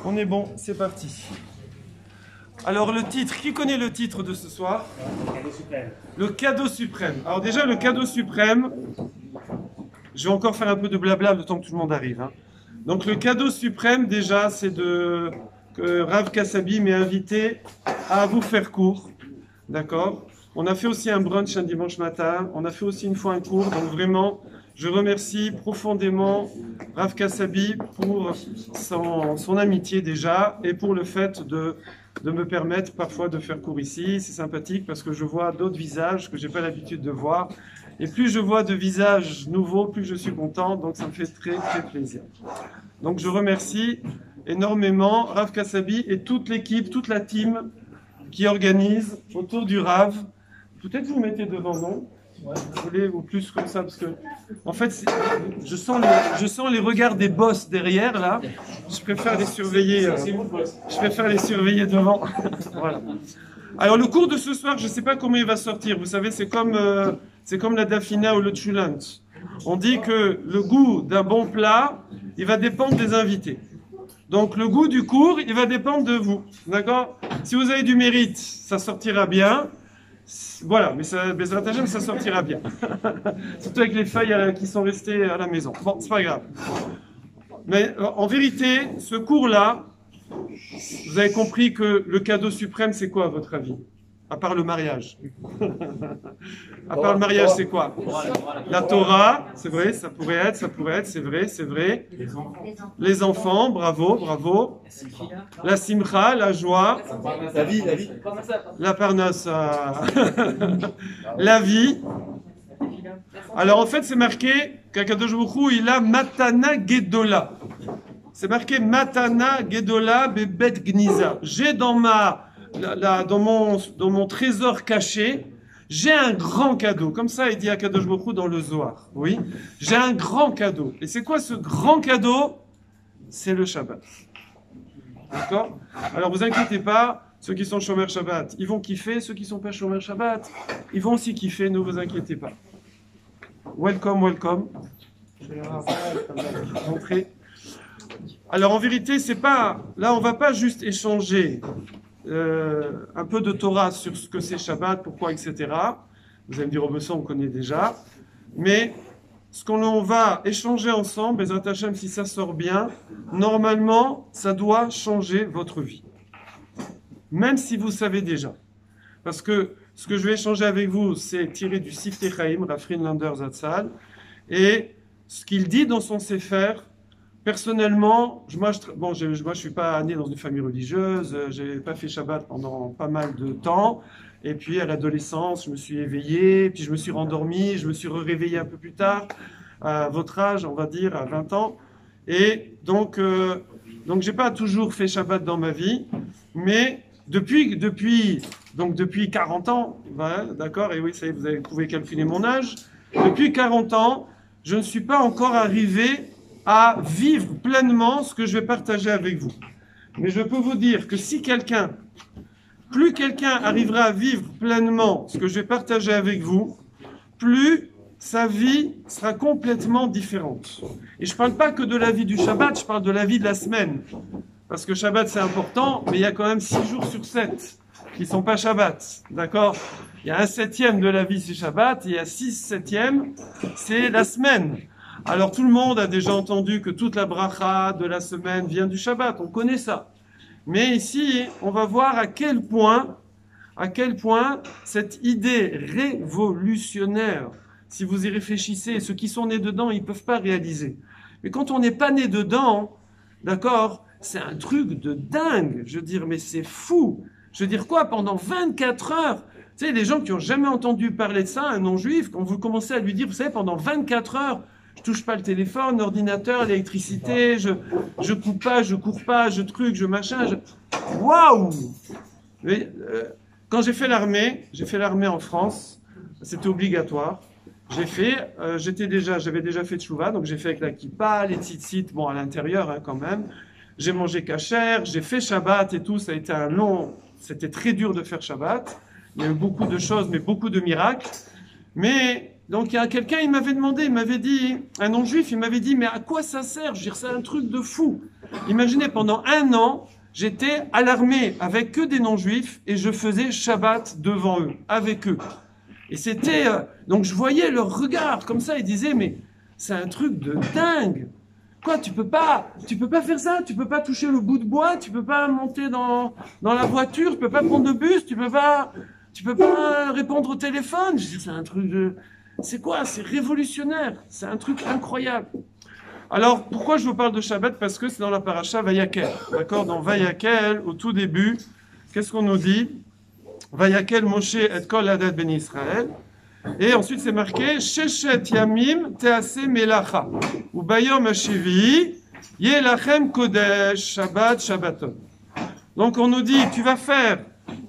On est bon, c'est parti. Alors le titre, qui connaît le titre de ce soir? Le cadeau suprême. Le cadeau suprême. Alors déjà, le cadeau suprême, je vais encore faire un peu de blabla le temps que tout le monde arrive. Hein. Donc le cadeau suprême, déjà, c'est que Rav Kassabi m'ait invité à vous faire cours. D'accord? On a fait aussi un brunch un dimanche matin. On a fait aussi une fois un cours. Donc vraiment, je remercie profondément Rav Kassabi pour son amitié déjà et pour le fait de me permettre parfois de faire cours ici. C'est sympathique parce que je vois d'autres visages que je n'ai pas l'habitude de voir. Et plus je vois de visages nouveaux, plus je suis content. Donc ça me fait très très plaisir. Donc je remercie énormément Rav Kassabi et toute l'équipe, toute la team qui organise autour du Rav. Peut-être vous mettez devant, non? Ouais. Vous voulez, ou plus comme ça, parce que en fait, je sens les regards des boss derrière là. Je préfère les surveiller. Je préfère les surveiller devant. Voilà. Alors le cours de ce soir, je ne sais pas comment il va sortir. Vous savez, c'est comme la dafina ou le chulant. On dit que le goût d'un bon plat, il va dépendre des invités. Donc le goût du cours, il va dépendre de vous. D'accord? Si vous avez du mérite, ça sortira bien. Voilà, mais ça sortira bien. Surtout avec les feuilles qui sont restées à la maison. Bon, c'est pas grave. Mais en vérité, ce cours-là, vous avez compris que le cadeau suprême, c'est quoi à votre avis? À part le mariage. À part le mariage, c'est quoi? La Torah, c'est vrai, ça pourrait être, c'est vrai. Les enfants, bravo, bravo. La simcha, la joie. La vie. La parnassa. La vie. Alors en fait, c'est marqué qu'Akadosh Baruch Hu, il a Matana Gedola. C'est marqué Matana Gedola Bebet Gniza. J'ai dans mon trésor caché, j'ai un grand cadeau. Comme ça, il dit Akadosh Baruch Hu dans le Zohar. Oui, j'ai un grand cadeau. Et c'est quoi ce grand cadeau? C'est le Shabbat. D'accord? Alors, vous inquiétez pas, ceux qui sont Shomer Shabbat, ils vont kiffer. Ceux qui sont pas Shomer Shabbat, ils vont aussi kiffer. Ne vous inquiétez pas. Welcome. Entrez. Alors, en vérité, c'est pas... Là, on va pas juste échanger un peu de Torah sur ce que c'est Shabbat, pourquoi, etc. Vous allez me dire, oh, ça, on connaît déjà. Mais ce qu'on va échanger ensemble, Bezrat Hashem, si ça sort bien, normalement, ça doit changer votre vie. Même si vous savez déjà. Parce que ce que je vais échanger avec vous, c'est tiré du Siftei Chaim, Rav Friedlander Zatzal, et ce qu'il dit dans son Sefer. Personnellement, moi je suis pas né dans une famille religieuse, j'ai pas fait Shabbat pendant pas mal de temps, et puis à l'adolescence, je me suis éveillé, puis je me suis rendormi, je me suis réveillé un peu plus tard, à votre âge, on va dire, à 20 ans, et donc j'ai pas toujours fait Shabbat dans ma vie, mais depuis 40 ans, voilà, d'accord, et oui, ça y est, vous pouvez calculer mon âge, depuis 40 ans, je ne suis pas encore arrivé à vivre pleinement ce que je vais partager avec vous. Mais je peux vous dire que si plus quelqu'un arrivera à vivre pleinement ce que je vais partager avec vous, plus sa vie sera complètement différente. Et je ne parle pas que de la vie du Shabbat, je parle de la vie de la semaine. Parce que Shabbat c'est important, mais il y a quand même 6 jours sur 7 qui ne sont pas Shabbat. D'accord? Il y a 1/7 de la vie c'est Shabbat, et il y a 6/7 c'est la semaine. Alors tout le monde a déjà entendu que toute la bracha de la semaine vient du Shabbat, on connaît ça. Mais ici, on va voir à quel point cette idée révolutionnaire, si vous y réfléchissez, ceux qui sont nés dedans, ils ne peuvent pas réaliser. Mais quand on n'est pas né dedans, d'accord, c'est un truc de dingue. Je veux dire, mais c'est fou. Je veux dire quoi, pendant 24 heures, tu sais, les gens qui n'ont jamais entendu parler de ça, un non-juif, quand vous commencez à lui dire, vous savez, pendant 24 heures, je touche pas le téléphone, l'ordinateur, l'électricité, je coupe pas, je cours pas, je machin. Waouh! Quand j'ai fait l'armée en France, c'était obligatoire. J'avais déjà fait tchouva, donc j'ai fait avec la kippa, les tzitzit, bon à l'intérieur hein, quand même. J'ai mangé kasher, j'ai fait Shabbat et tout, ça a été c'était très dur de faire Shabbat. Il y a eu beaucoup de choses, mais beaucoup de miracles. Mais donc il y a quelqu'un, il m'avait dit, un non-juif, il m'avait dit, mais à quoi ça sert? Je veux dire, c'est un truc de fou. Imaginez, pendant 1 an, j'étais à l'armée avec que des non-juifs et je faisais Shabbat devant eux, avec eux. Et c'était... donc je voyais leur regard comme ça, ils disaient, mais c'est un truc de dingue. Quoi, tu peux pas faire ça, tu peux pas toucher le bout de bois, tu peux pas monter dans la voiture, tu peux pas prendre le bus, tu peux pas répondre au téléphone. Je dis, c'est un truc de... C'est quoi? C'est révolutionnaire, c'est un truc incroyable. Alors, pourquoi je vous parle de Shabbat? Parce que c'est dans la paracha Vayakel. D'accord? Dans Vayakel, au tout début, qu'est-ce qu'on nous dit? Vayakel Moshe et kol adat ben Israël. Et ensuite, c'est marqué Sheshet Yamim Tease Melacha. Ou Bayom Hashivi Yelachem Kodesh Shabbat Shabbaton. Donc, on nous dit tu vas faire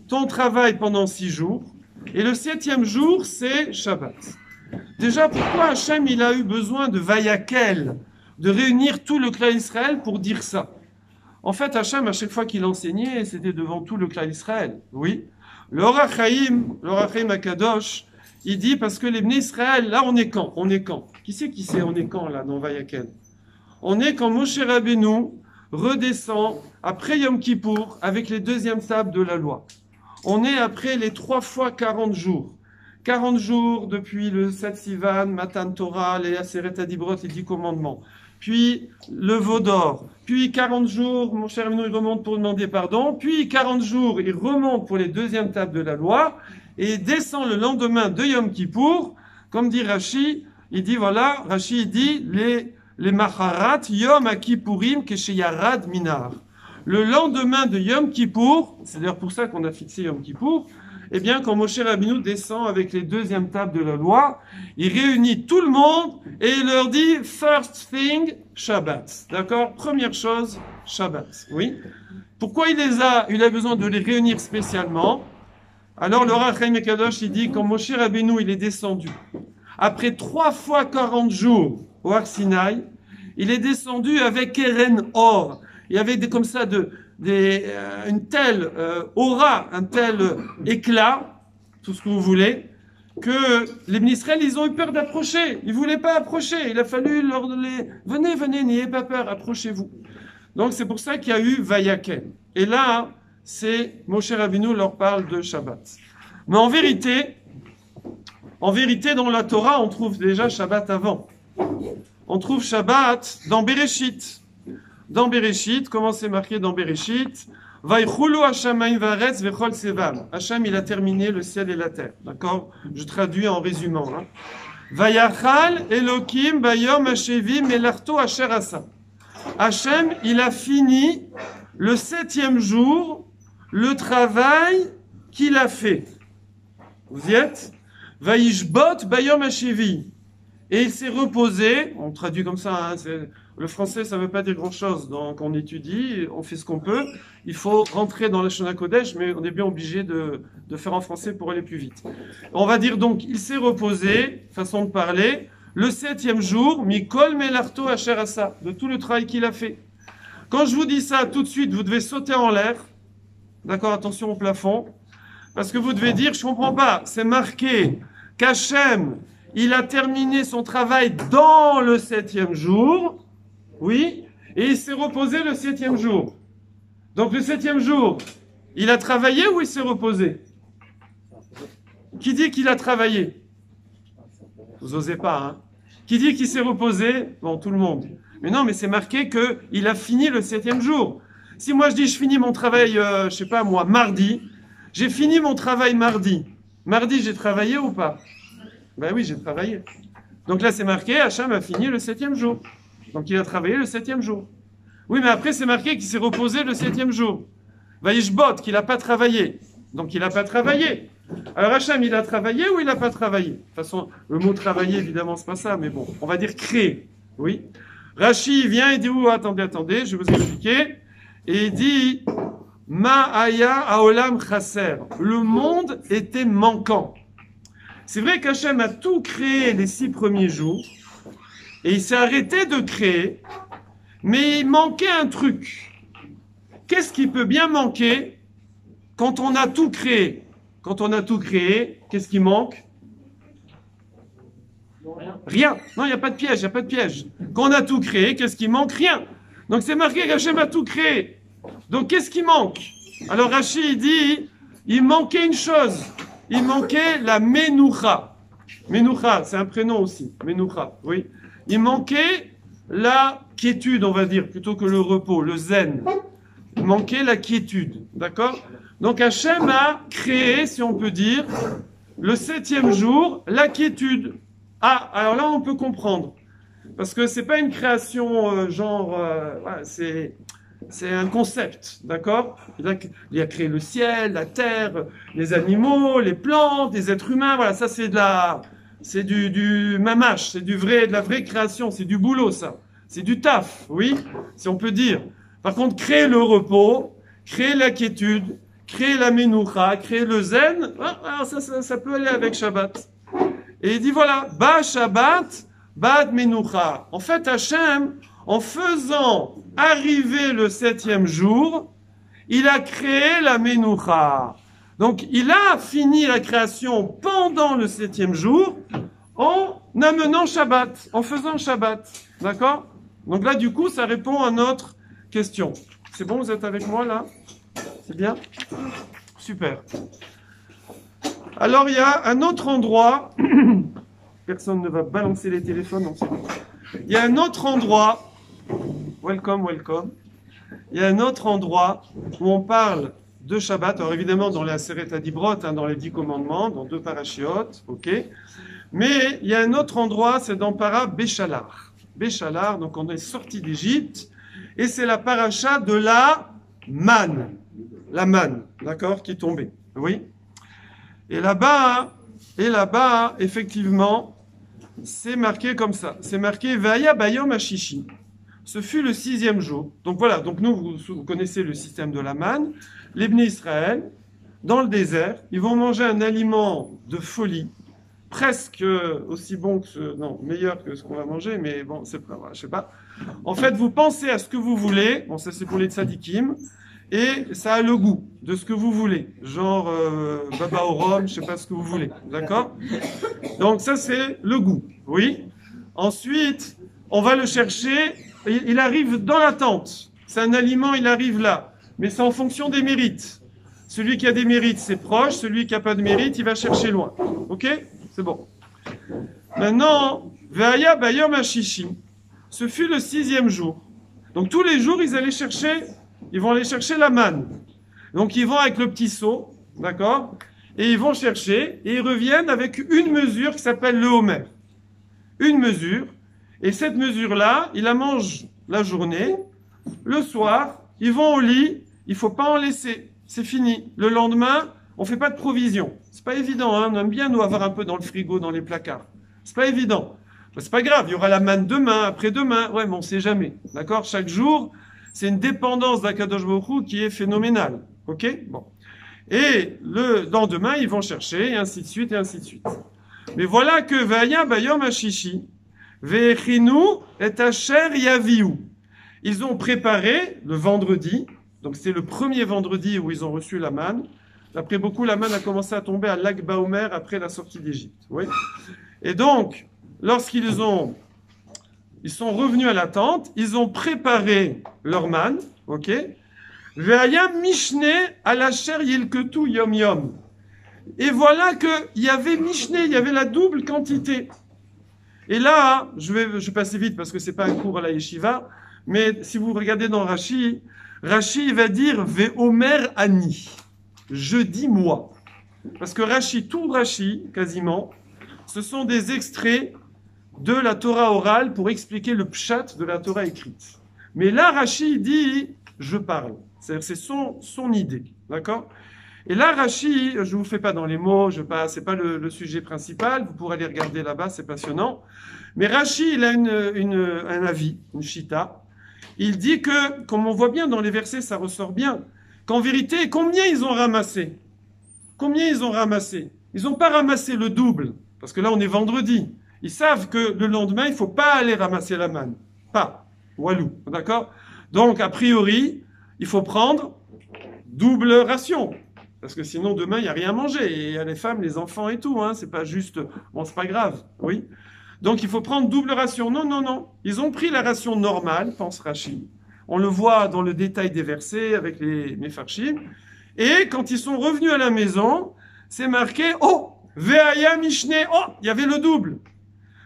ton travail pendant 6 jours. Et le 7e jour, c'est Shabbat. Déjà, pourquoi Hachem il a eu besoin de Vayakel, de réunir tout le clan Israël pour dire ça? En fait, Hachem, à chaque fois qu'il enseignait, c'était devant tout le clan Israël. Oui. Le Or HaChaim Akadosh, il dit parce que les Bnei Israël, là on est quand? On est quand? Qui c'est on est quand là dans Vayakel? On est quand Moshe Rabbeinu redescend après Yom Kippour avec les 2e tables de la loi. On est après les 3 fois 40 jours. 40 jours depuis le 7 Sivan, Matan Torah, les Aseret Adibrot, les 10 commandements. Puis le veau d'or. Puis 40 jours, mon cher Rabbeinu, il remonte pour demander pardon. Puis 40 jours, il remonte pour les 2e tables de la loi. Et il descend le lendemain de Yom Kippour. Comme dit Rashi, il dit voilà, Rashi il dit les Macharat Yom HaKippourim Kesheyarad Minar. Le lendemain de Yom Kippour, c'est d'ailleurs pour ça qu'on a fixé Yom Kippour, eh bien, quand Moshe Rabbeinu descend avec les 2e tables de la loi, il réunit tout le monde et il leur dit « First thing, Shabbat ». D'accord? Première chose, Shabbat. Oui. Pourquoi il a besoin de les réunir spécialement? Alors, le Or HaChaim Akadosh, il dit, quand Moshe Rabbeinu, il est descendu, après 3 fois 40 jours au Har Sinaï, il est descendu avec Keren Or. Il y avait comme ça une telle aura, un tel éclat, tout ce que vous voulez, que les Israël, ils ont eu peur d'approcher. Ils ne voulaient pas approcher. Il a fallu leur donner, venez, n'ayez pas peur, approchez-vous. Donc c'est pour ça qu'il y a eu Vayakel. Et là, c'est Moshe Rabbeinu leur parle de Shabbat. Mais en vérité, dans la Torah, on trouve déjà Shabbat avant. On trouve Shabbat dans Bereshit. Dans Bereshit, comment c'est marqué dans Bereshit? Vaychulu hashamayim va'aretz vechol sevam. Hachem, il a terminé le ciel et la terre. D'accord? Je traduis en résumant. Vayachal Elokim bayom hashevi melarto asher asa. Hachem, il a fini le 7e jour le travail qu'il a fait. Vous y êtes? Vayishbot bayom hashevi. Et il s'est reposé, on traduit comme ça, hein, le français ça ne veut pas dire grand chose, donc on étudie, on fait ce qu'on peut, il faut rentrer dans la Shona Kodesh, mais on est bien obligé de faire en français pour aller plus vite. On va dire donc, il s'est reposé, façon de parler, le 7e jour, Mikol Melarto Asher Asa, de tout le travail qu'il a fait. Quand je vous dis ça, tout de suite, vous devez sauter en l'air, d'accord, attention au plafond, parce que vous devez dire, je ne comprends pas, c'est marqué qu'Hachem, il a terminé son travail dans le 7e jour, oui, et il s'est reposé le 7e jour. Donc le 7e jour, il a travaillé ou il s'est reposé? Qui dit qu'il a travaillé? Vous osez pas, hein? Qui dit qu'il s'est reposé? Bon, tout le monde. Mais non, mais c'est marqué qu'il a fini le 7e jour. Si moi je dis je finis mon travail, je sais pas moi, mardi, j'ai fini mon travail mardi. Mardi, j'ai travaillé ou pas? Ben oui, j'ai travaillé. Donc là, c'est marqué, Hachem a fini le 7e jour. Donc il a travaillé le 7e jour. Oui, mais après, c'est marqué qu'il s'est reposé le 7e jour. Vaishbot, qu'il n'a pas travaillé. Donc il n'a pas travaillé. Alors Hachem, il a travaillé ou il n'a pas travaillé? De toute façon, le mot travailler, évidemment, c'est pas ça, mais bon, on va dire créer. Oui. Rashi, il vient, il dit, oh, attendez, je vais vous expliquer. Et il dit, Ma'aya Aolam Chaser. Le monde était manquant. C'est vrai qu'Hachem a tout créé les 6 premiers jours, et il s'est arrêté de créer, mais il manquait un truc. Qu'est-ce qui peut bien manquer quand on a tout créé? Quand on a tout créé, qu'est-ce qui manque? Rien. Non, il n'y a pas de piège, Quand on a tout créé, qu'est-ce qui manque? Rien. Donc c'est marqué qu'Hachem a tout créé. Donc qu'est-ce qui manque? Alors Rashi dit, il manquait une chose. Il manquait la Menoucha. Menoucha, c'est un prénom aussi. Menoucha, oui. Il manquait la quiétude, on va dire, plutôt que le repos, le zen. Il manquait la quiétude, d'accord? Donc Hachem a créé, si on peut dire, le 7e jour, la quiétude. Ah, alors là on peut comprendre. Parce que c'est pas une création voilà, c'est un concept, d'accord? Il a créé le ciel, la terre, les animaux, les plantes, les êtres humains, voilà, ça c'est du mamache, c'est de la vraie création, c'est du boulot ça. C'est du taf, oui, si on peut dire. Par contre, créer le repos, créer la quiétude, créer la menoucha, créer le zen, alors ça peut aller avec Shabbat. Et il dit voilà, ba Shabbat, ba menoucha. En fait, Hachem, en faisant arriver le 7e jour, il a créé la menoucha. Donc, il a fini la création pendant le 7e jour en amenant Shabbat, en faisant Shabbat. D'accord? Donc là, du coup, ça répond à notre question. C'est bon, vous êtes avec moi là? C'est bien? Super. Alors, il y a un autre endroit. Personne ne va balancer les téléphones, non, c'est bon. Il y a un autre endroit. Welcome, welcome. Il y a un autre endroit où on parle de Shabbat. Alors, évidemment, dans la Seret Adibrot, dans les 10 commandements, dans 2 parashiot, ok. Mais il y a un autre endroit, c'est dans Para Béchalar. Béchalar, donc on est sorti d'Égypte, et c'est la paracha de la manne. La manne, d'accord, qui est tombée. Oui. Et là-bas, effectivement, c'est marqué comme ça. C'est marqué Vaya Bayom Hashishi. Ce fut le 6e jour. Donc voilà, donc nous, vous connaissez le système de la manne. Les Bnei Israël, dans le désert, ils vont manger un aliment de folie, presque aussi bon que non, meilleur que ce qu'on va manger, mais bon, c'est pas, je sais pas. En fait, vous pensez à ce que vous voulez, bon, ça c'est pour les tzadikim, et ça a le goût de ce que vous voulez, genre baba au rhum, je sais pas ce que vous voulez, d'accord? Donc ça c'est le goût, oui. Ensuite, on va le chercher, il arrive dans la tente, c'est un aliment, il arrive là, mais c'est en fonction des mérites. Celui qui a des mérites, c'est proche, celui qui n'a pas de mérite, il va chercher loin, ok? C'est bon. Maintenant, Ve'aya Bayom Hashishi, ce fut le 6e jour. Donc tous les jours, ils vont aller chercher la manne. Donc ils vont avec le petit seau, d'accord? Et ils vont chercher, et ils reviennent avec une mesure qui s'appelle le homer. Une mesure, et cette mesure-là, ils la mangent la journée. Le soir, ils vont au lit, il ne faut pas en laisser. C'est fini. Le lendemain, on ne fait pas de provision. C'est pas évident, hein. On aime bien nous avoir un peu dans le frigo, dans les placards. C'est pas évident. C'est pas grave, il y aura la manne demain, après-demain. Ouais, mais on sait jamais. D'accord? Chaque jour, c'est une dépendance d'Akadosh Baruch Hu qui est phénoménale. Ok? Bon. Et le lendemain, ils vont chercher, et ainsi de suite, et ainsi de suite. Mais voilà que Vaya Bayom Hashishi, Ve'echinu et Asher Yaviu. Ils ont préparé le vendredi, donc c'est le premier vendredi où ils ont reçu la manne. D'après beaucoup, la manne a commencé à tomber à Lag Baomer après la sortie d'Égypte. Oui. Et donc, lorsqu'ils sont revenus à la tente, ils ont préparé leur manne, ok? Ve'aya Mishne à la chair Yilketu Yom Yom. Et voilà qu'il y avait Mishne, il y avait la double quantité. Et là, je vais passer vite parce que c'est pas un cours à la yeshiva, mais si vous regardez dans Rashi, Rashi va dire Ve'omer Ani. Je dis moi. Parce que Rashi, tout Rashi, quasiment, ce sont des extraits de la Torah orale pour expliquer le pshat de la Torah écrite. Mais là, Rashi dit je parle. C'est son idée. D'accord? Et là, Rashi, je ne vous fais pas dans les mots, c'est pas le sujet principal, vous pourrez aller regarder là-bas, c'est passionnant. Mais Rashi, il a un avis, une shita. Il dit que, comme on voit bien dans les versets, ça ressort bien, qu'en vérité, combien ils ont ramassé? Combien ils ont ramassé? Ils n'ont pas ramassé le double, parce que là, on est vendredi. Ils savent que le lendemain, il ne faut pas aller ramasser la manne. Pas. Walou. D'accord? Donc, a priori, il faut prendre double ration. Parce que sinon, demain, il n'y a rien à manger. Et il y a les femmes, les enfants et tout. Hein. C'est pas juste... Bon, c'est pas grave. Oui. Donc, il faut prendre double ration. Non, non, non. Ils ont pris la ration normale, pense Rashi. On le voit dans le détail des versets avec les Mefarshim. Et quand ils sont revenus à la maison, c'est marqué « Oh, Ve'aya Mishne » Oh, il y avait le double.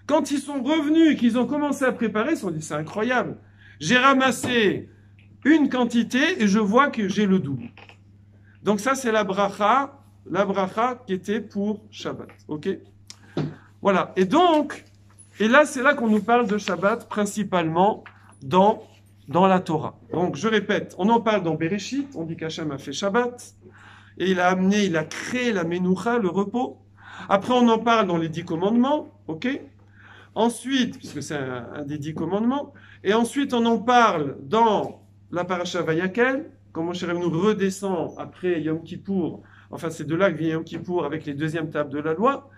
Quand ils sont revenus et qu'ils ont commencé à préparer, ils se sont dit « C'est incroyable. J'ai ramassé une quantité et je vois que j'ai le double. » Donc ça, c'est la bracha qui était pour Shabbat. Ok? Voilà. Et donc, là, c'est là qu'on nous parle de Shabbat principalement dans la Torah. Donc, je répète, on en parle dans Bereshit, on dit qu'Hachem a fait Shabbat, et il a créé la Menoucha, le repos. Après, on en parle dans les 10 commandements, ok? Ensuite, puisque c'est un des 10 commandements, et ensuite, on en parle dans la Parasha Vayakel, quand Moshe Rabbeinu redescend après Yom Kippour, enfin, c'est de là que vient Yom Kippour avec les deuxièmes tables de la loi,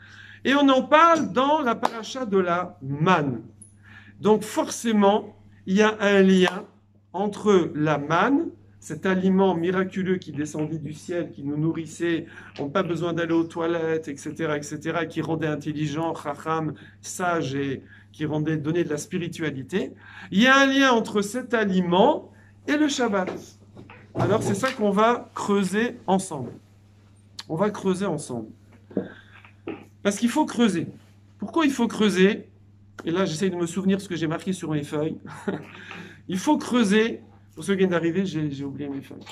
et on en parle dans la Parasha de la manne. Donc, forcément, il y a un lien entre la manne, cet aliment miraculeux qui descendit du ciel, qui nous nourrissait, on n'a pas besoin d'aller aux toilettes, etc., qui rendait intelligent, chacham, sage et qui donnait de la spiritualité. Il y a un lien entre cet aliment et le Shabbat. Alors, c'est ça qu'on va creuser ensemble. On va creuser ensemble. Parce qu'il faut creuser. Pourquoi il faut creuser? Et là, j'essaye de me souvenir ce que j'ai marqué sur mes feuilles. Il faut creuser. Pour ceux qui viennent d'arriver, j'ai oublié mes feuilles.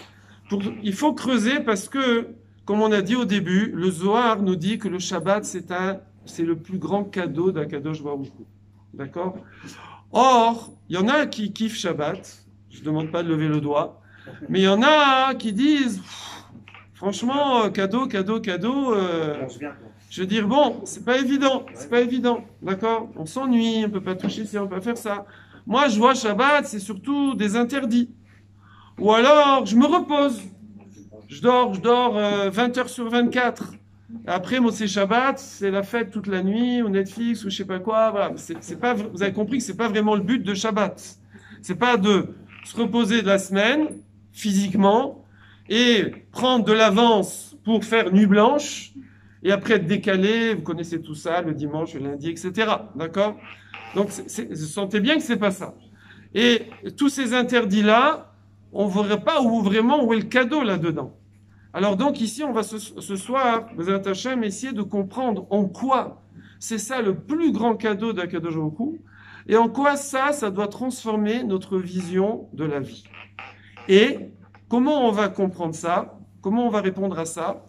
Il faut creuser parce que, comme on a dit au début, le Zohar nous dit que le Shabbat, c'est le plus grand cadeau d'Akadosh Baruch Hu. D'accord? Or, il y en a qui kiffent Shabbat. Je ne demande pas de lever le doigt. Mais il y en a qui disent, franchement, cadeau. Je veux dire, bon, c'est pas évident, d'accord? On s'ennuie, on peut pas toucher ça, on peut pas faire ça. Moi, je vois Shabbat, c'est surtout des interdits. Ou alors, je me repose. Je dors 20 heures sur 24. Après, moi, c'est Shabbat, c'est la fête toute la nuit, ou Netflix, ou je sais pas quoi. Voilà. C'est pas, vous avez compris que c'est pas vraiment le but de Shabbat. C'est pas de se reposer de la semaine, physiquement, et prendre de l'avance pour faire nuit blanche, et après être décalé, vous connaissez tout ça, le dimanche, le lundi, etc. D'accord? Donc, vous sentez bien que c'est pas ça. Et tous ces interdits-là, on ne verrait pas où est le cadeau là-dedans. Alors donc, ici, on va ce soir, vous êtes Hachem, essayer de comprendre en quoi c'est ça le plus grand cadeau d'Akadosh Baruch Hu, et en quoi ça doit transformer notre vision de la vie. Et comment on va comprendre ça? Comment on va répondre à ça?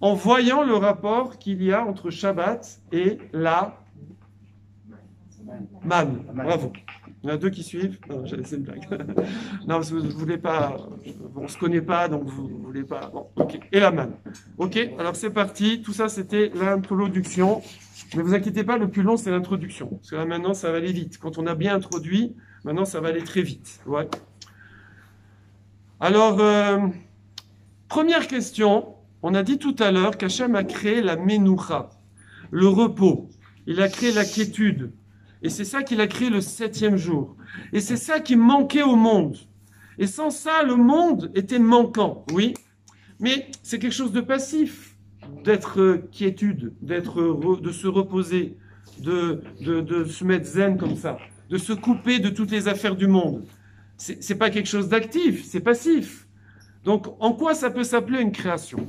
En voyant le rapport qu'il y a entre Shabbat et la manne. Bravo. Il y en a 2 qui suivent. Non, j'ai laissé une blague. Non, parce que vous ne voulez pas. On ne se connaît pas, donc vous ne voulez pas. Bon, ok. Et la manne. Ok, alors c'est parti. Tout ça, c'était l'introduction. Ne vous inquiétez pas, le plus long, c'est l'introduction. Parce que là, maintenant, ça va aller vite. Quand on a bien introduit, maintenant, ça va aller très vite. Ouais. Alors, première question. On a dit tout à l'heure qu'Hachem a créé la Menoucha, le repos. Il a créé la quiétude. Et c'est ça qu'il a créé le 7e jour. Et c'est ça qui manquait au monde. Et sans ça, le monde était manquant, oui. Mais c'est quelque chose de passif, d'être quiétude, de se reposer, de se mettre zen comme ça, de se couper de toutes les affaires du monde. C'est pas quelque chose d'actif, c'est passif. Donc, en quoi ça peut s'appeler une création?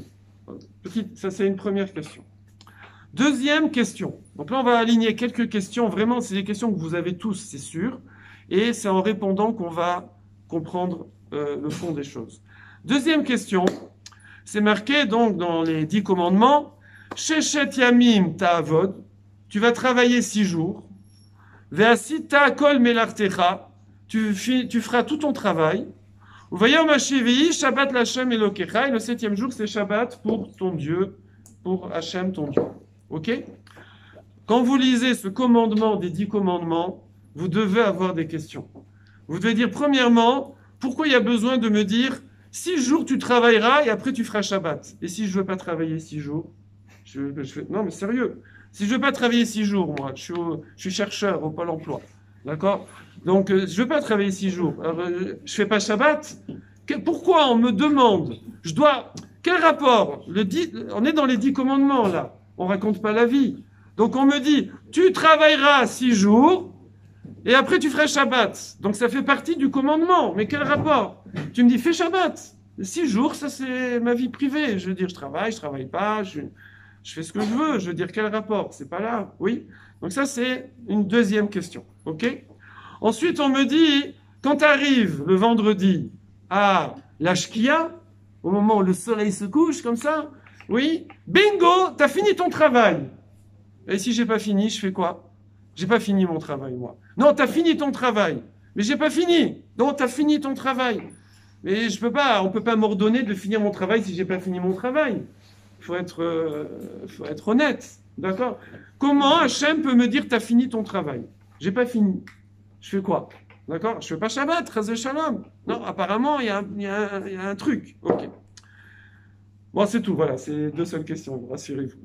Ça, c'est une première question. Deuxième question. Donc là, on va aligner quelques questions. Vraiment, c'est des questions que vous avez tous, c'est sûr. Et c'est en répondant qu'on va comprendre le fond des choses. Deuxième question. C'est marqué donc dans les 10 commandements. Sheshet yamim ta'avod. Tu vas travailler 6 jours. Ve'asita kol melartecha. Tu feras tout ton travail. Vayom hashevi'i Shabbat l'Hashem Elokecha. Et le 7e jour, c'est Shabbat pour ton Dieu, pour Hachem ton Dieu. Ok? Quand vous lisez ce commandement des 10 commandements, vous devez avoir des questions. Vous devez dire, premièrement, pourquoi il y a besoin de me dire 6 jours tu travailleras et après tu feras Shabbat? Et si je ne veux pas travailler 6 jours? Non, mais sérieux. Si je ne veux pas travailler 6 jours, moi, je suis chercheur au Pôle emploi. D'accord? Donc, je ne veux pas travailler 6 jours. Alors, je ne fais pas Shabbat. Pourquoi on me demande? Quel rapport? On est dans les 10 commandements, là. On raconte pas la vie. Donc, on me dit, tu travailleras 6 jours, Et après, tu feras Shabbat. Donc, ça fait partie du commandement. Mais quel rapport? Tu me dis, fais Shabbat. 6 jours, ça, c'est ma vie privée. Je veux dire, je travaille pas, je fais ce que je veux. Je veux dire, quel rapport? C'est pas là. Oui. Donc, ça, c'est une deuxième question. OK? Ensuite, on me dit, quand tu arrives le vendredi à la Shkia, au moment où le soleil se couche, comme ça, oui, bingo, tu as fini ton travail. Et si j'ai pas fini, je fais quoi? J'ai pas fini mon travail, moi. Non, tu as fini ton travail. Mais j'ai pas fini. Non, tu as fini ton travail. Mais on peut pas m'ordonner de finir mon travail si j'ai pas fini mon travail. Faut être honnête. D'accord? Comment Hachem peut me dire tu as fini ton travail? J'ai pas fini. Je fais quoi? D'accord? Je fais pas Shabbat, Chazé Shalom. Non, apparemment, il y a un truc. Ok. Bon, c'est tout. Voilà, c'est 2 seules questions. Rassurez-vous.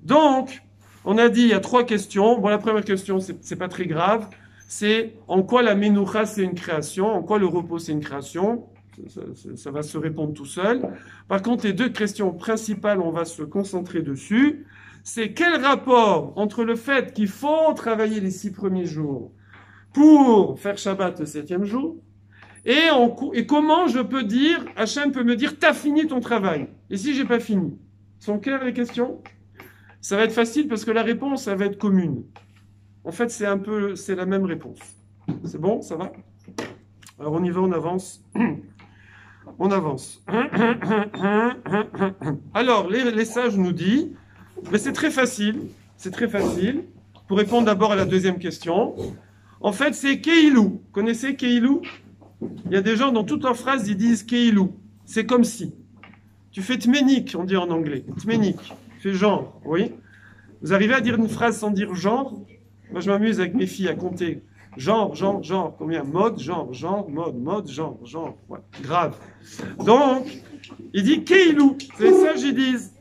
Donc, on a dit, il y a 3 questions. Bon, la première question, c'est pas très grave. C'est en quoi la Menoucha, c'est une création? En quoi le repos, c'est une création? Ça va se répondre tout seul. Par contre, les 2 questions principales, on va se concentrer dessus. C'est quel rapport entre le fait qu'il faut travailler les 6 premiers jours pour faire Shabbat le 7e jour, et comment je peux dire, Hachem peut me dire, t'as fini ton travail. Et si j'ai pas fini? Sont claires les questions? Ça va être facile parce que la réponse, ça va être commune. En fait, c'est la même réponse. C'est bon? Ça va? Alors on y va, on avance. On avance. Alors, les sages nous disent, mais c'est très facile. C'est très facile. Pour répondre d'abord à la deuxième question, en fait, c'est Keilou. Connaissez Keilou? Il y a des gens dans toutes leurs phrases, ils disent Keilou. C'est comme si. Tu fais tménik, on dit en anglais. Tménik. Tu fais genre, oui. Vous arrivez à dire une phrase sans dire genre? Moi, je m'amuse avec mes filles à compter. Genre, combien? Mode, genre, mode, genre. Ouais, grave. Donc, il dit Keilou. C'est ça, ils disent.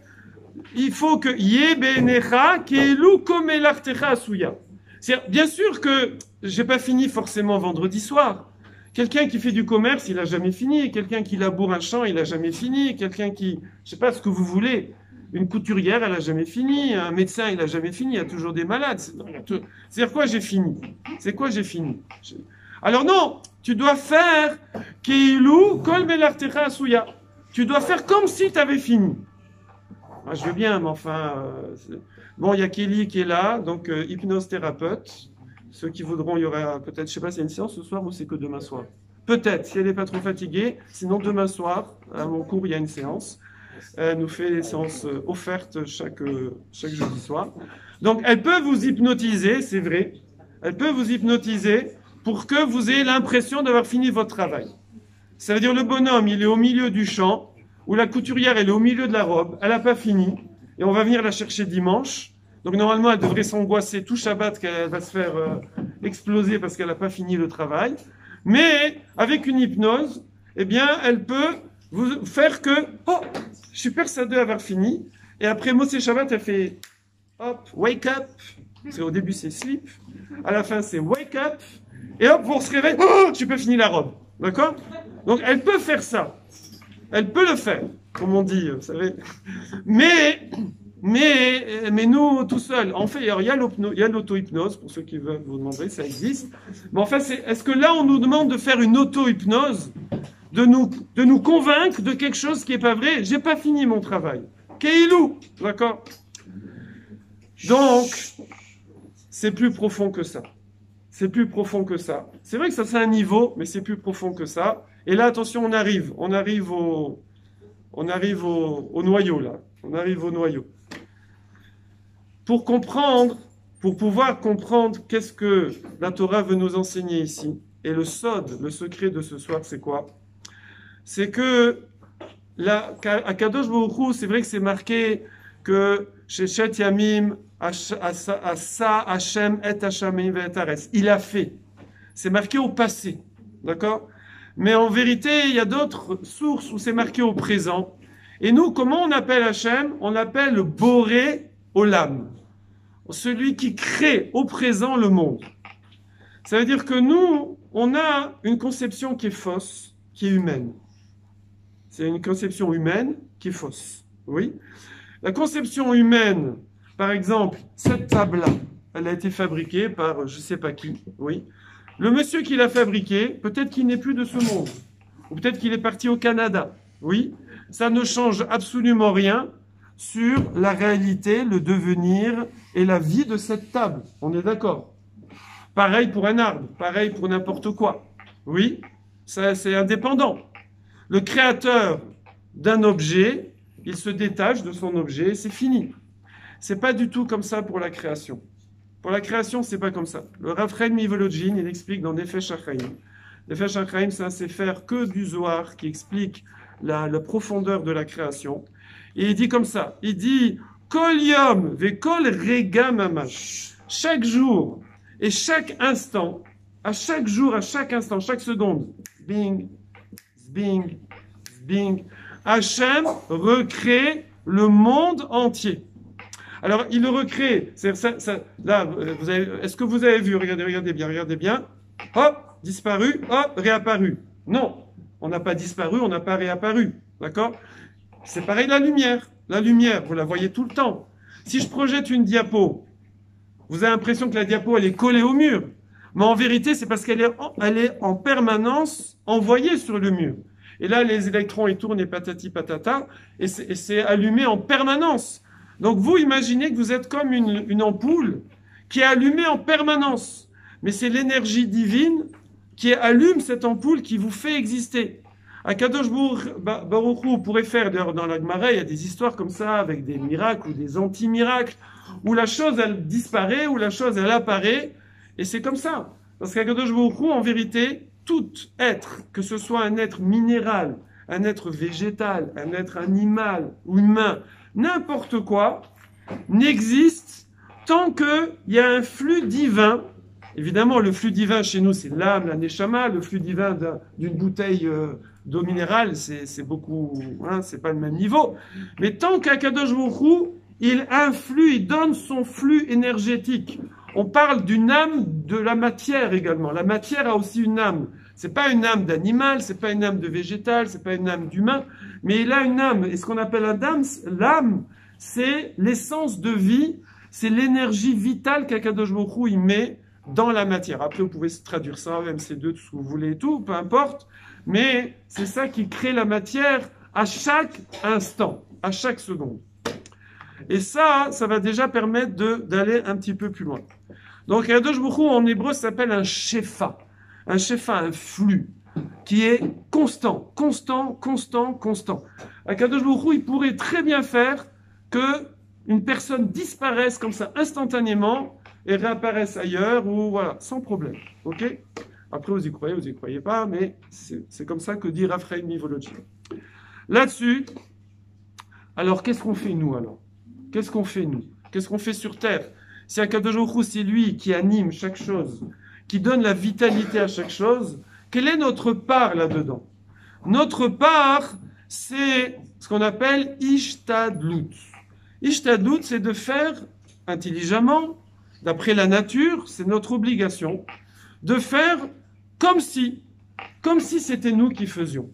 Il faut que Yebenecha Keilou Komelartecha Asuya. Bien sûr que j'ai pas fini forcément vendredi soir. Quelqu'un qui fait du commerce, il a jamais fini. Quelqu'un qui laboure un champ, il a jamais fini. Quelqu'un qui, je sais pas ce que vous voulez. Une couturière, elle a jamais fini. Un médecin, il a jamais fini. Il y a toujours des malades. C'est-à-dire quoi, j'ai fini? C'est quoi, j'ai fini? Alors non, tu dois faire Keilou Kol Melartecha Asuya. Tu dois faire comme si tu avais fini. Ah, je veux bien, mais enfin... Bon, il y a Kelly qui est là, donc hypnose thérapeute. Ceux qui voudront, il y aura peut-être, je sais pas, c'est une séance ce soir ou c'est que demain soir? Peut-être, si elle n'est pas trop fatiguée. Sinon, demain soir, à mon cours, il y a une séance. Elle nous fait des séances offertes chaque jeudi soir. Donc, elle peut vous hypnotiser, c'est vrai. Elle peut vous hypnotiser pour que vous ayez l'impression d'avoir fini votre travail. Ça veut dire le bonhomme, il est au milieu du champ, ou la couturière, elle est au milieu de la robe, elle n'a pas fini, et on va venir la chercher dimanche. Donc normalement, elle devrait s'angoisser tout Shabbat qu'elle va se faire exploser parce qu'elle n'a pas fini le travail. Mais avec une hypnose, eh bien, elle peut vous faire que, oh, je suis persuadé d'avoir fini. Et après Moshe Shabbat, elle fait, hop, wake up. Au début, c'est sleep. À la fin, c'est wake up. Et hop, on se réveille, oh, tu peux finir la robe. D'accord? Donc, elle peut faire ça. Elle peut le faire, comme on dit, vous savez. Mais nous, tout seuls, en fait, il y a l'auto-hypnose, pour ceux qui veulent vous demander, ça existe. Mais en fait, est-ce que là, on nous demande de faire une auto-hypnose, de nous convaincre de quelque chose qui n'est pas vrai? J'ai pas fini mon travail. Keilou, d'accord? Donc, c'est plus profond que ça. C'est plus profond que ça. C'est vrai que ça, c'est un niveau, mais c'est plus profond que ça. Et là, attention, on arrive au noyau, là. On arrive au noyau. Pour pouvoir comprendre qu'est-ce que la Torah veut nous enseigner ici, et le sod, le secret de ce soir, c'est quoi? C'est que à Kadosh Baruch Hu, c'est vrai que c'est marqué que chez Shet Yamim, Asa Hashem et Hashamim et Ares. Il a fait. C'est marqué au passé. D'accord? Mais en vérité, il y a d'autres sources où c'est marqué au présent. Et nous, comment on appelle Hashem? On l'appelle Boré Olam. Celui qui crée au présent le monde. Ça veut dire que nous, on a une conception qui est fausse, qui est humaine. C'est une conception humaine qui est fausse. Oui? La conception humaine, par exemple, cette table-là, elle a été fabriquée par je ne sais pas qui, oui. Le monsieur qui l'a fabriquée, peut-être qu'il n'est plus de ce monde, ou peut-être qu'il est parti au Canada, oui. Ça ne change absolument rien sur la réalité, le devenir et la vie de cette table. On est d'accord? Pareil pour un arbre, pareil pour n'importe quoi. Oui, ça c'est indépendant. Le créateur d'un objet, il se détache de son objet et c'est fini. C'est pas du tout comme ça pour la création. Pour la création, c'est pas comme ça. Le Rav Chaim Mivolodjin, il explique dans Nefesh HaChaim. Nefesh HaChaim, c'est un sefer que du Zohar qui explique la profondeur de la création. Et il dit comme ça, il dit Kol yom ve kol rega mamash. Chaque jour et chaque instant, à chaque jour, à chaque instant, chaque seconde, bing, bing, bing, Hachem recrée le monde entier. Alors, il le recrée. Là, est-ce que vous avez vu? Regardez bien. Hop, disparu, hop, réapparu. Non, on n'a pas disparu, on n'a pas réapparu. D'accord? C'est pareil la lumière. La lumière, vous la voyez tout le temps. Si je projette une diapo, vous avez l'impression que la diapo, elle est collée au mur. Mais en vérité, c'est parce qu'elle est en permanence envoyée sur le mur. Et là, les électrons, ils tournent et patati patata, et c'est allumé en permanence. Donc vous imaginez que vous êtes comme une ampoule qui est allumée en permanence. Mais c'est l'énergie divine qui allume cette ampoule qui vous fait exister. Akadosh Baruch Hu pourrait faire, d'ailleurs dans la Gemara, il y a des histoires comme ça avec des miracles ou des anti-miracles, où la chose elle disparaît, où la chose elle apparaît, et c'est comme ça. Parce qu'Akadosh Baruch Hu, en vérité, tout être, que ce soit un être minéral, un être végétal, un être animal ou humain, n'importe quoi, n'existe tant qu'il y a un flux divin. Évidemment, le flux divin chez nous, c'est l'âme, la neshama. Le flux divin d'une bouteille d'eau minérale, c'est beaucoup, hein, c'est pas le même niveau. Mais tant qu'Akadosh Baruch Hu, il influe, il donne son flux énergétique. On parle d'une âme de la matière également. La matière a aussi une âme. C'est pas une âme d'animal, c'est pas une âme de végétal, c'est pas une âme d'humain, mais il a une âme. Et ce qu'on appelle l'âme, c'est l'essence de vie, c'est l'énergie vitale qu'Akadosh Baruch Hu, il met dans la matière. Après, vous pouvez traduire ça, MC2, tout ce que vous voulez et tout, peu importe. Mais c'est ça qui crée la matière à chaque instant, à chaque seconde. Et ça va déjà permettre d'aller un petit peu plus loin. Donc, Akadosh Baruch Hu, en hébreu, ça s'appelle un shefa. Un shefa, un flux, qui est constant. Akadosh Baruch Hu, il pourrait très bien faire que une personne disparaisse comme ça instantanément et réapparaisse ailleurs, ou voilà, sans problème. Ok? Après, vous y croyez pas, mais c'est comme ça que dit Rav Chaim Mivolodjin. Là-dessus, alors qu'est-ce qu'on fait nous alors? Qu'est-ce qu'on fait nous? Qu'est-ce qu'on fait sur Terre? Si Akadosh Baruch Hu, c'est lui qui anime chaque chose, qui donne la vitalité à chaque chose, quelle est notre part là-dedans? Notre part, c'est ce qu'on appelle Ishtadlut. Ishtadlut, c'est de faire intelligemment, d'après la nature, c'est notre obligation, de faire comme si c'était nous qui faisions.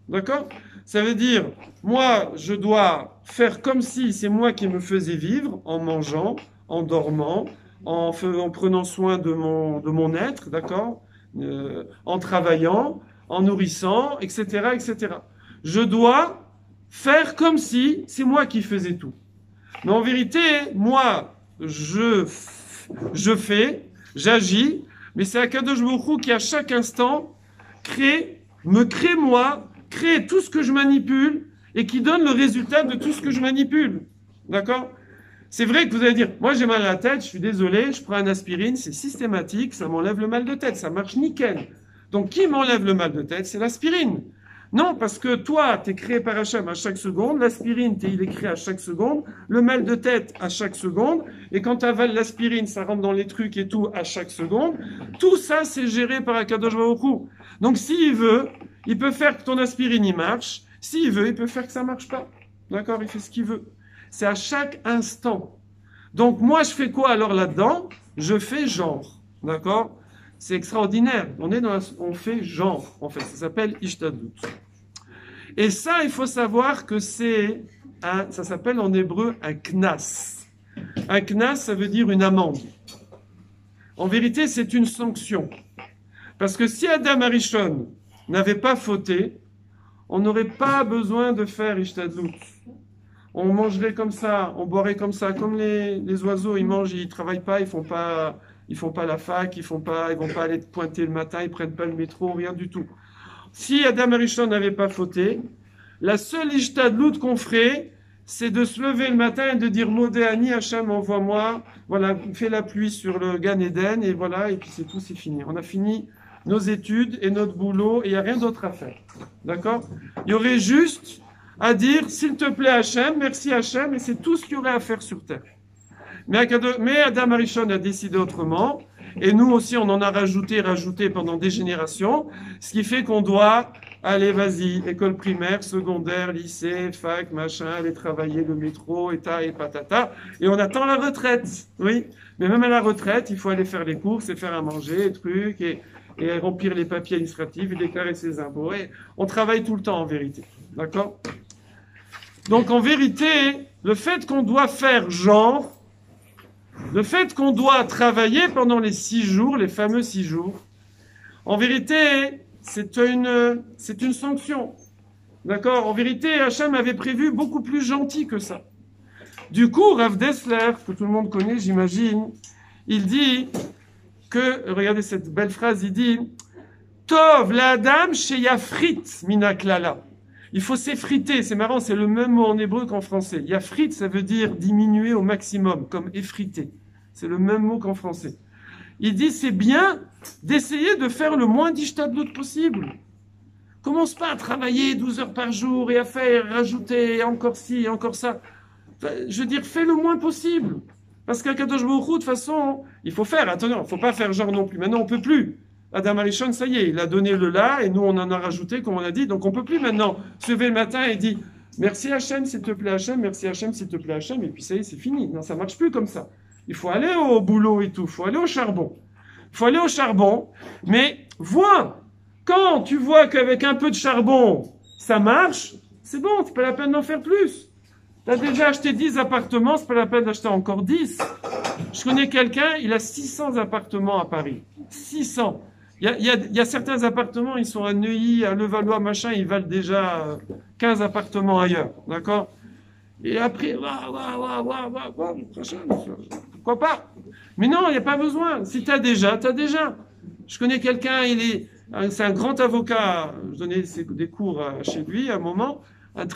D'accord? Ça veut dire, moi, je dois faire comme si c'est moi qui me faisais vivre, en mangeant, en dormant, en prenant soin de mon être, d'accord, en travaillant, en nourrissant, etc., etc. Je dois faire comme si c'est moi qui faisais tout. Mais en vérité, moi, je fais, j'agis, mais c'est Akadosh Baruch Hu qui, à chaque instant, me crée moi, crée tout ce que je manipule et qui donne le résultat de tout ce que je manipule. D'accord? C'est vrai que vous allez dire, moi j'ai mal à la tête, je suis désolé, je prends un aspirine, c'est systématique, ça m'enlève le mal de tête, ça marche nickel. Donc qui m'enlève le mal de tête? C'est l'aspirine. Non, parce que toi, tu es créé par Hachem à chaque seconde, l'aspirine, il est créé à chaque seconde, le mal de tête à chaque seconde, et quand tu avales l'aspirine, ça rentre dans les trucs et tout à chaque seconde. Tout ça, c'est géré par Akadosh Baruch Hu. Donc s'il veut, il peut faire que ton aspirine, il marche. S'il veut, il peut faire que ça marche pas. D'accord? Il fait ce qu'il veut. C'est à chaque instant. Donc moi, je fais quoi alors là-dedans? Je fais genre. D'accord? C'est extraordinaire. On fait genre, en fait. Ça s'appelle Ishtadlut. Et ça, il faut savoir que ça s'appelle en hébreu un knas. Un knas, ça veut dire une amende. En vérité, c'est une sanction. Parce que si Adam Arishon n'avait pas fauté, on n'aurait pas besoin de faire Ishtadlut. On mangerait comme ça, on boirait comme ça, comme les oiseaux, ils mangent, ils travaillent pas, ils font pas la fac, ils vont pas aller pointer le matin, ils prennent pas le métro, rien du tout. Si Adam Arishon n'avait pas fauté, la seule Ishtadlut qu'on ferait, c'est de se lever le matin et de dire Modéani, Hachem, envoie-moi, voilà, fais la pluie sur le Gan Eden, et voilà, et puis c'est tout, c'est fini. On a fini nos études et notre boulot, et il n'y a rien d'autre à faire. D'accord? Il y aurait juste à dire, s'il te plaît Hachem, merci Hachem, et c'est tout ce qu'il y aurait à faire sur terre. Mais Adam Arishon a décidé autrement, et nous aussi on en a rajouté pendant des générations, ce qui fait qu'on doit, allez vas-y, école primaire, secondaire, lycée, fac, machin, aller travailler, le métro, et patata, et on attend la retraite, oui. Mais même à la retraite, il faut aller faire les courses, et faire à manger, trucs, et remplir les papiers administratifs, et déclarer ses impôts. Et on travaille tout le temps en vérité, d'accord? Donc en vérité, le fait qu'on doit faire genre, le fait qu'on doit travailler pendant les 6 jours, les fameux 6 jours, en vérité, c'est une sanction. D'accord? En vérité, Hachem avait prévu beaucoup plus gentil que ça. Du coup, Rav Dessler, que tout le monde connaît, j'imagine, il dit que, regardez cette belle phrase, il dit « Tov l'adam sheyafrit minaklala ». Il faut s'effriter, c'est marrant, c'est le même mot en hébreu qu'en français. Yafrit, ça veut dire diminuer au maximum, comme effriter. C'est le même mot qu'en français. Il dit, c'est bien d'essayer de faire le moins d'ishtadlut possible. Commence pas à travailler 12 heures par jour et à faire, rajouter encore ci, encore ça. Enfin, je veux dire, fais le moins possible. Parce qu'à Kadosh Baruch Hu, de toute façon, il faut faire. Attention, il ne faut pas faire genre non plus. Maintenant, on peut plus. Adam Arishon, ça y est, il a donné le là, et nous, on en a rajouté, comme on a dit. Donc, on peut plus maintenant se lever le matin et dire « Merci Hachem, s'il te plaît Hachem, merci Hachem, s'il te plaît Hachem », et puis ça y est, c'est fini. Non, ça marche plus comme ça. Il faut aller au boulot et tout, il faut aller au charbon. Il faut aller au charbon, mais vois, quand tu vois qu'avec un peu de charbon, ça marche, c'est bon, c'est pas la peine d'en faire plus. Tu as déjà acheté 10 appartements, c'est pas la peine d'acheter encore 10. Je connais quelqu'un, il a 600 appartements à Paris. 600. Il y a certains appartements, ils sont à Neuilly, à Levallois, machin, ils valent déjà 15 appartements ailleurs, d'accord? Et après, pourquoi pas? Mais non, il n'y a pas besoin. Si tu as déjà, tu as déjà. Je connais quelqu'un, c'est un grand avocat, je donnais des cours chez lui à un moment, un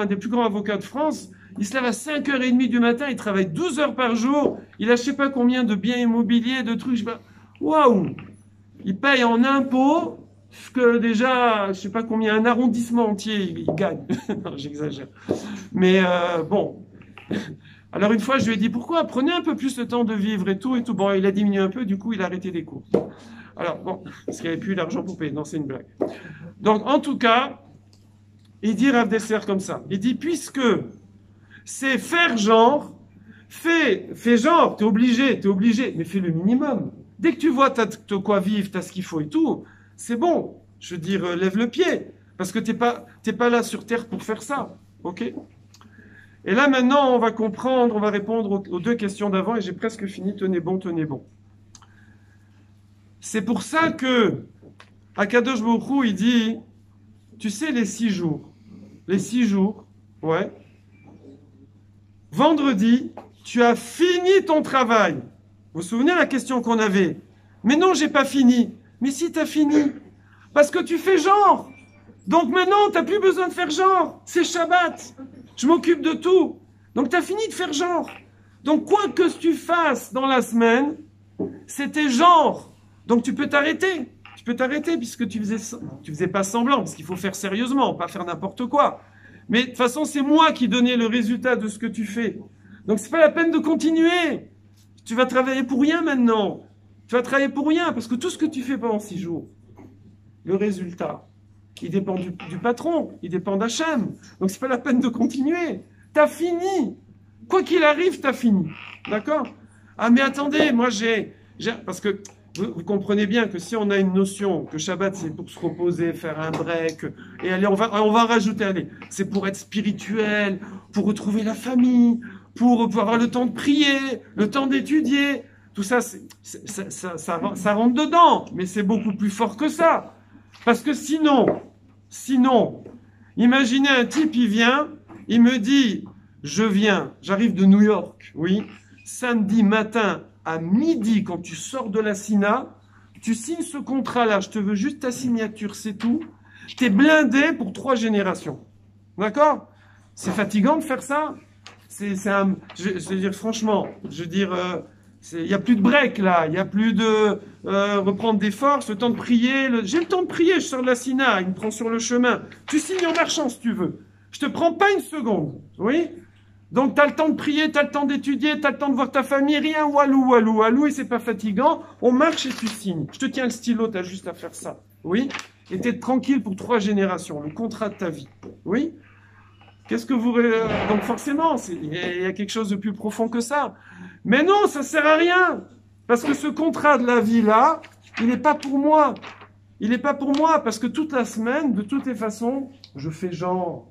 des plus grands avocats de France. Il se lève à 5h30 du matin, il travaille 12 heures par jour, il a je sais pas combien de biens immobiliers, de trucs, waouh! Il paye en impôts que déjà, je sais pas combien, un arrondissement entier, il gagne. Non, j'exagère. Mais bon. Alors une fois, je lui ai dit, pourquoi? Prenez un peu plus le temps de vivre et tout. Bon, il a diminué un peu, du coup, il a arrêté les cours. Alors, bon, parce qu'il n'y avait plus l'argent pour payer. Non, c'est une blague. Donc, en tout cas, il dit Rav Dessler comme ça. Il dit, puisque c'est faire genre, fais genre, t'es obligé, mais fais le minimum. Dès que tu vois, t'as de quoi vivre, t'as ce qu'il faut et tout, c'est bon. Je veux dire, lève le pied. Parce que t'es pas là sur Terre pour faire ça. Ok? Et là, maintenant, on va comprendre, on va répondre aux 2 questions d'avant, et j'ai presque fini. Tenez bon, tenez bon. C'est pour ça que Akadosh Baruch Hu, il dit, tu sais, les 6 jours, ouais. Vendredi, tu as fini ton travail. Vous vous souvenez la question qu'on avait? Mais non, j'ai pas fini. Mais si, t'as fini. Parce que tu fais genre. Donc maintenant, t'as plus besoin de faire genre. C'est Shabbat. Je m'occupe de tout. Donc t'as fini de faire genre. Donc quoi que tu fasses dans la semaine, c'était genre. Donc tu peux t'arrêter. Tu peux t'arrêter puisque tu faisais pas semblant. Parce qu'il faut faire sérieusement, pas faire n'importe quoi. Mais de toute façon, c'est moi qui donnais le résultat de ce que tu fais. Donc c'est pas la peine de continuer. Tu vas travailler pour rien maintenant. Tu vas travailler pour rien parce que tout ce que tu fais pendant 6 jours, le résultat, il dépend du patron, il dépend d'Hachem. Donc c'est pas la peine de continuer. T'as fini. Quoi qu'il arrive, t'as fini. D'accord? Ah mais attendez, moi parce que vous comprenez bien que si on a une notion que Shabbat c'est pour se reposer, faire un break, et allez, on va rajouter, allez, c'est pour être spirituel, pour retrouver la famille, pour avoir le temps de prier, le temps d'étudier. tout ça, ça rentre dedans, mais c'est beaucoup plus fort que ça. Parce que sinon, imaginez un type, il vient, il me dit, j'arrive de New York, oui, samedi matin à midi, quand tu sors de la SINA, tu signes ce contrat-là, je te veux juste ta signature, c'est tout. T'es blindé pour 3 générations. D'accord? C'est fatigant de faire ça. Je veux dire, franchement, il n'y a plus de break là, il n'y a plus de reprendre des forces, le temps de prier. J'ai le temps de prier, je sors de la SINA, il me prend sur le chemin. Tu signes en marchant si tu veux. Je te prends pas une seconde. Oui? Donc tu as le temps de prier, tu as le temps d'étudier, tu as le temps de voir ta famille, rien, walou, et c'est pas fatigant. On marche et tu signes. Je te tiens le stylo, tu as juste à faire ça. Oui? Et tu es tranquille pour 3 générations, le contrat de ta vie. Oui? Qu'est-ce que vous... Donc forcément, il y a quelque chose de plus profond que ça. Mais non, ça sert à rien. Parce que ce contrat de la vie-là, il n'est pas pour moi. Il n'est pas pour moi, parce que toute la semaine, de toutes les façons, je fais genre.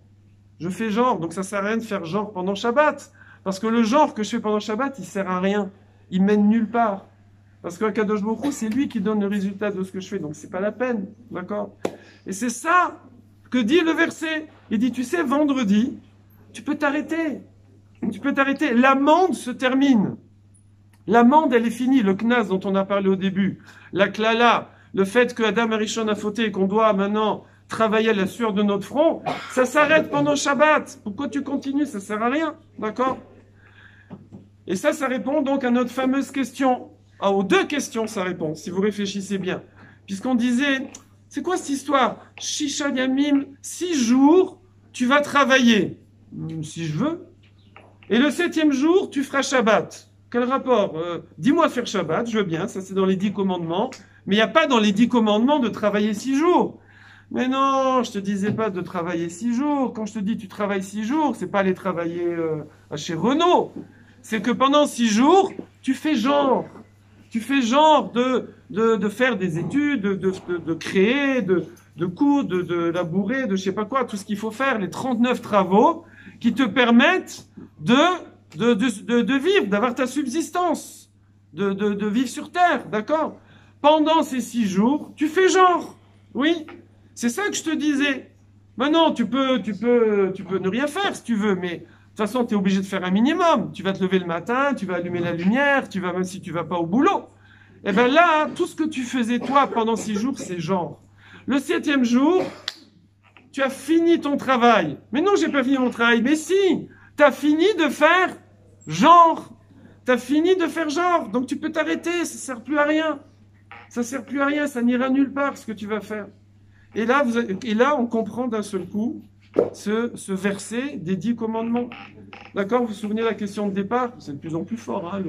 Donc ça sert à rien de faire genre pendant Shabbat. Parce que le genre que je fais pendant Shabbat, il sert à rien. Il mène nulle part. Parce que Kadosh Baruch Hu, c'est lui qui donne le résultat de ce que je fais. Donc c'est pas la peine. D'accord? Et c'est ça que dit le verset. Il dit, tu sais, vendredi, tu peux t'arrêter. Tu peux t'arrêter. L'amende se termine. L'amende, elle est finie. Le knas dont on a parlé au début. La klala, le fait que Adam Arishon a fauté et qu'on doit maintenant travailler à la sueur de notre front, ça s'arrête pendant Shabbat. Pourquoi tu continues? Ça sert à rien. D'accord? Et ça répond donc à notre fameuse question. Aux 2 questions, ça répond, si vous réfléchissez bien. Puisqu'on disait, c'est quoi cette histoire? Shisha Yamim, 6 jours, tu vas travailler. Si je veux. Et le 7e jour, tu feras Shabbat. Quel rapport? Dis-moi faire Shabbat, je veux bien, ça c'est dans les 10 commandements. Mais il n'y a pas dans les 10 commandements de travailler 6 jours. Mais non, je te disais pas de travailler 6 jours. Quand je te dis tu travailles 6 jours, c'est pas aller travailler chez Renault. C'est que pendant 6 jours, tu fais genre. Tu fais genre de faire des études, de créer, de coudre, de labourer, de je sais pas quoi, tout ce qu'il faut faire, les 39 travaux qui te permettent de vivre, d'avoir ta subsistance, de vivre sur Terre, d'accord? Pendant ces 6 jours, tu fais genre. Oui, c'est ça que je te disais. Maintenant, tu peux ne rien faire si tu veux, mais de toute façon, tu es obligé de faire un minimum. Tu vas te lever le matin, tu vas allumer la lumière, même si tu vas pas au boulot. Et bien là, tout ce que tu faisais toi pendant 6 jours, c'est genre. Le 7e jour, tu as fini ton travail. Mais non, j'ai pas fini mon travail. Mais si, tu as fini de faire genre. Tu as fini de faire genre. Donc tu peux t'arrêter, ça sert plus à rien. Ça sert plus à rien, ça n'ira nulle part ce que tu vas faire. Et là, on comprend d'un seul coup ce verset des 10 commandements. D'accord? Vous vous souvenez de la question de départ? C'est de plus en plus fort, hein,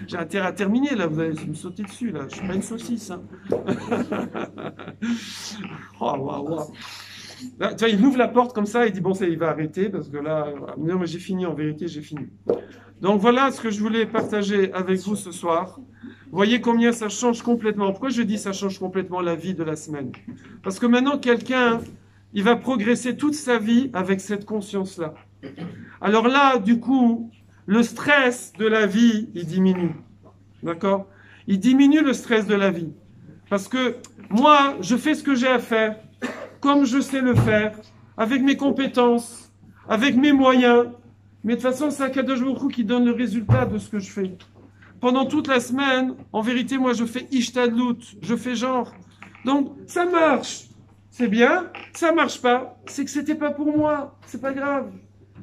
J'ai intérêt à terminer, là, vous allez me sauter dessus, là. Je suis pas une saucisse, hein. Là, tu vois, il ouvre la porte comme ça, il dit, bon, ça, il va arrêter, parce que là, non, mais j'ai fini, en vérité, j'ai fini. Donc voilà ce que je voulais partager avec vous ce soir. Vous voyez combien ça change complètement. Pourquoi je dis ça change complètement la vie de la semaine? Parce que maintenant, quelqu'un, il va progresser toute sa vie avec cette conscience-là. Alors là, du coup, le stress de la vie, il diminue. D'accord? Il diminue le stress de la vie. Parce que moi, je fais ce que j'ai à faire, comme je sais le faire, avec mes compétences, avec mes moyens. Mais de toute façon, c'est Akadosh Baruch Hu qui donne le résultat de ce que je fais. Pendant toute la semaine, en vérité, moi, je fais ishtadlut, je fais genre. Donc, ça marche. C'est bien. Ça marche pas. C'est que c'était pas pour moi. C'est pas grave.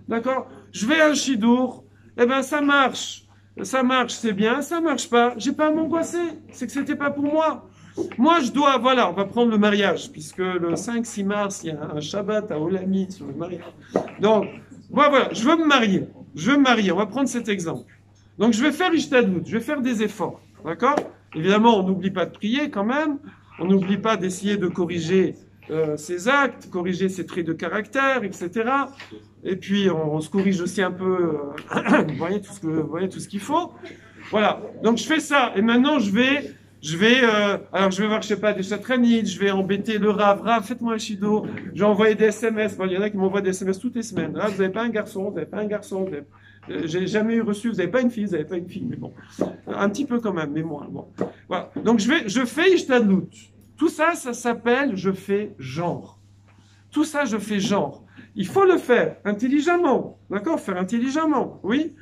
D'accord? Je vais à un shidour. Eh ben, ça marche. Ça marche, c'est bien. Ça marche pas. J'ai pas à m'angoisser. C'est que c'était pas pour moi. Moi, je dois, voilà, on va prendre le mariage, puisque le 5-6 mars, il y a un Shabbat à Olami sur le mariage. Donc, voilà, je veux me marier. Je veux me marier. On va prendre cet exemple. Donc, je vais faire ishtadlut, je vais faire des efforts. D'accord? Évidemment, on n'oublie pas de prier quand même. On n'oublie pas d'essayer de corriger ses actes, corriger ses traits de caractère, etc. Et puis, on se corrige aussi un peu, vous voyez tout ce qu'il faut. Voilà. Donc, je fais ça. Et maintenant, je vais Alors je vais voir, je sais pas, des chatranites, je vais embêter le Rav. Rav, faites-moi un shido. Je vais envoyer des SMS. Bon, il y en a qui m'envoient des SMS toutes les semaines. Rav, vous n'avez pas un garçon, vous n'avez pas un garçon. J'ai jamais eu reçu, vous n'avez pas une fille, vous n'avez pas une fille. Mais bon, un petit peu quand même, mais moins. Bon. Voilà. Donc je fais Ishtadlut. Tout ça, ça s'appelle je fais genre. Tout ça, je fais genre. Il faut le faire intelligemment. D'accord? Faire intelligemment, oui.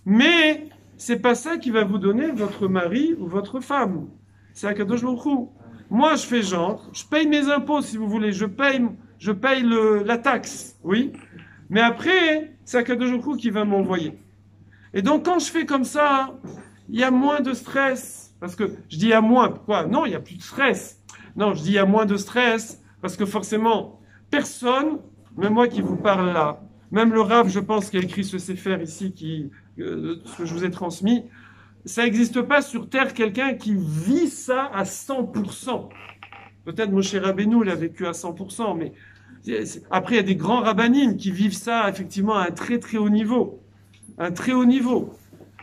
Mais c'est pas ça qui va vous donner votre mari ou votre femme. C'est Akadosh Baruch Hu. Moi, je fais genre, je paye mes impôts si vous voulez, je paye la taxe, oui. Mais après, c'est Akadosh Baruch Hu qui va m'envoyer. Et donc, quand je fais comme ça, il y a moins de stress. Parce que je dis il y a moins, pourquoi? Non, il n'y a plus de stress. Non, je dis il y a moins de stress parce que forcément, personne, même moi qui vous parle là, même le Rav, je pense, qui a écrit ce Sefer ici, ce que je vous ai transmis, ça n'existe pas sur Terre quelqu'un qui vit ça à 100%. Peut-être Moshe Rabbeinu l'a vécu à 100%, mais après, il y a des grands rabbanim qui vivent ça effectivement à un très très haut niveau. Un très haut niveau.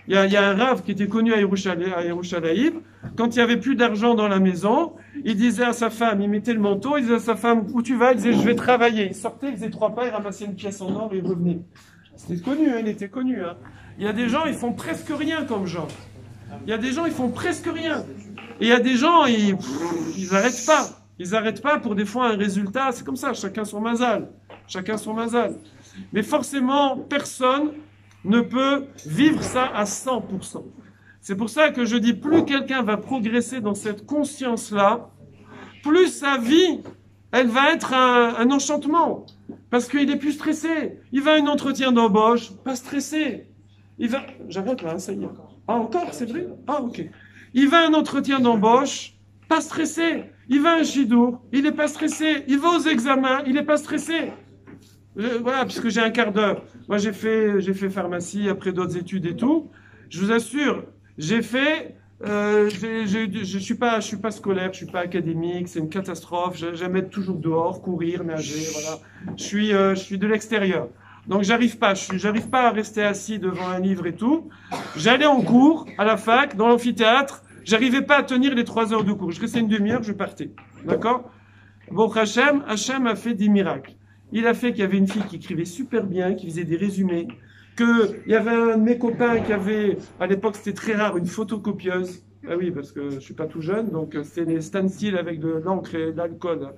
Il y a un Rav qui était connu à Yerushalayim. Quand il n'y avait plus d'argent dans la maison, il disait à sa femme, il mettait le manteau, il disait à sa femme, où tu vas? Il disait, je vais travailler. Il sortait, il faisait 3 pas, il ramassait une pièce en or et il revenait. C'était connu, hein, il était connu. Hein. Il y a des gens, ils font presque rien comme genre. Il y a des gens, ils font presque rien. Et il y a des gens, ils n'arrêtent pas. Ils n'arrêtent pas pour des fois un résultat. C'est comme ça, chacun son mazal. Chacun son mazal. Mais forcément, personne ne peut vivre ça à 100%. C'est pour ça que je dis, plus quelqu'un va progresser dans cette conscience-là, plus sa vie, elle va être un enchantement. Parce qu'il est plus stressé. Il va à un entretien d'embauche, pas stressé. J'arrête là, ça y est. Ah, encore, c'est vrai? Ah, ok. Il va à un entretien d'embauche, pas stressé. Il va à un chidour, il n'est pas stressé. Il va aux examens, il n'est pas stressé. Voilà, puisque j'ai un quart d'heure. Moi, j'ai fait pharmacie, après d'autres études et tout. Je vous assure, je suis pas scolaire, je suis pas académique, c'est une catastrophe. J'aime être toujours dehors, courir, nager, voilà. Je suis de l'extérieur. Donc j'arrive pas à rester assis devant un livre et tout. J'allais en cours, à la fac, dans l'amphithéâtre, j'arrivais pas à tenir les 3 heures de cours. Je restais une demi-heure, je partais. D'accord? Bon, Hachem a fait des miracles. Il a fait qu'il y avait une fille qui écrivait super bien, qui faisait des résumés, qu'il y avait un de mes copains qui avait, à l'époque c'était très rare, une photocopieuse. Ah oui, parce que je suis pas tout jeune, donc c'était des stand-still avec de l'encre et de l'alcool.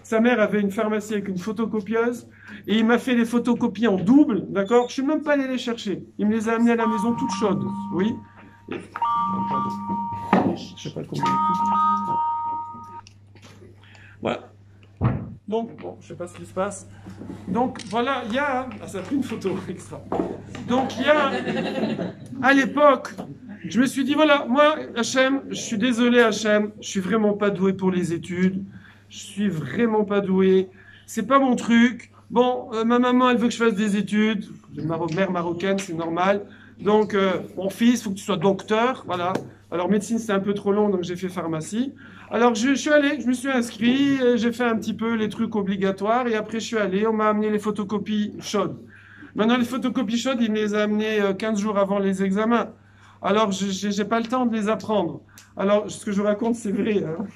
Sa mère avait une pharmacie avec une photocopieuse, et il m'a fait les photocopies en double, d'accord? Je suis même pas allé les chercher. Il me les a amenées à la maison toutes chaudes, oui. Je sais pas combien. Voilà. Donc, bon, je sais pas ce qui se passe. Donc, voilà, il y a... Ah, ça a pris une photo extra. Donc, il y a... À l'époque, je me suis dit, voilà, moi, Hachem, je suis désolé, Hachem, je suis vraiment pas doué pour les études. Je suis vraiment pas doué. C'est pas mon truc. Bon, ma maman, elle veut que je fasse des études. Mère marocaine, c'est normal. Donc, mon fils, il faut que tu sois docteur. Voilà. Alors, médecine, c'est un peu trop long, donc j'ai fait pharmacie. Alors, je me suis inscrit, j'ai fait un petit peu les trucs obligatoires, et après, je suis allé, on m'a amené les photocopies chaudes. Maintenant, les photocopies chaudes, il me les a amenées 15 jours avant les examens. Alors, j'ai pas le temps de les apprendre. Alors, ce que je raconte, c'est vrai. Hein.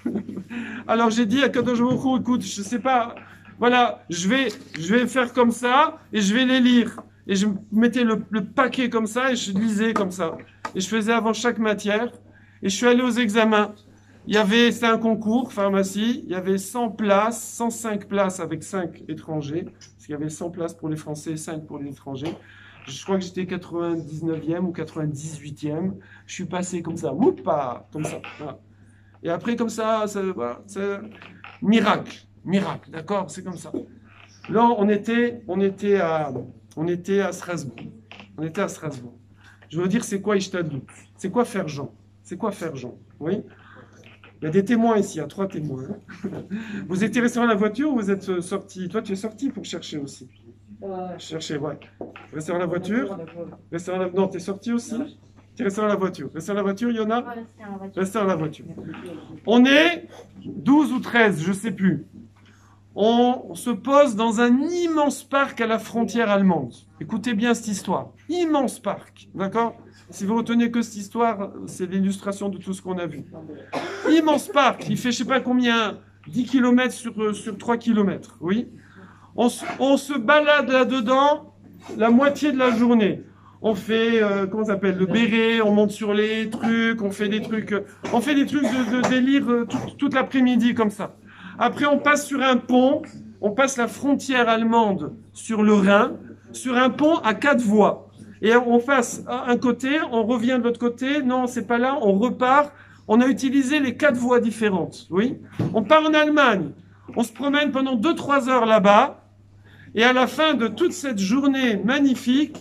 Alors, j'ai dit à Kadosh Baruch Hu, écoute, je sais pas, voilà, je vais faire comme ça, et je vais les lire. Et je mettais le paquet comme ça, et je lisais comme ça. Et je faisais avant chaque matière, et je suis allé aux examens. C'était un concours, pharmacie, il y avait 100 places, 105 places avec 5 étrangers, parce qu'il y avait 100 places pour les Français et 5 pour les étrangers. Je crois que j'étais 99e ou 98e. Je suis passé comme ça, comme ça. Voilà. Et après, comme ça, voilà, c'est miracle, d'accord, c'est comme ça. Là, on était à Strasbourg. Je veux dire, c'est quoi Ishtadlut? C'est quoi faire Jean? Oui. Il y a des témoins ici, il y a 3 témoins. Vous étiez resté dans la voiture ou vous êtes sorti? Toi, tu es sorti pour chercher aussi. Chercher, ouais. Rester dans la voiture. Non, tu es sorti aussi. Tu es resté dans la voiture. Rester dans la voiture, Yona? Rester dans la voiture. On est 12 ou 13, je ne sais plus. on se pose dans un immense parc à la frontière allemande. Écoutez bien cette histoire. Immense parc, d'accord? Si vous retenez que cette histoire, c'est l'illustration de tout ce qu'on a vu. Immense parc, il fait je sais pas combien, 10 km sur 3 km, oui. On se balade là-dedans la moitié de la journée. On fait, comment ça s'appelle, le béret, on monte sur les trucs, on fait des trucs de délire toute l'après-midi comme ça. Après, on passe sur un pont, on passe la frontière allemande sur le Rhin, sur un pont à 4 voies. Et on passe un côté, on revient de l'autre côté, non, c'est pas là, on repart. On a utilisé les 4 voies différentes, oui. On part en Allemagne, on se promène pendant 2-3 heures là-bas, et à la fin de toute cette journée magnifique,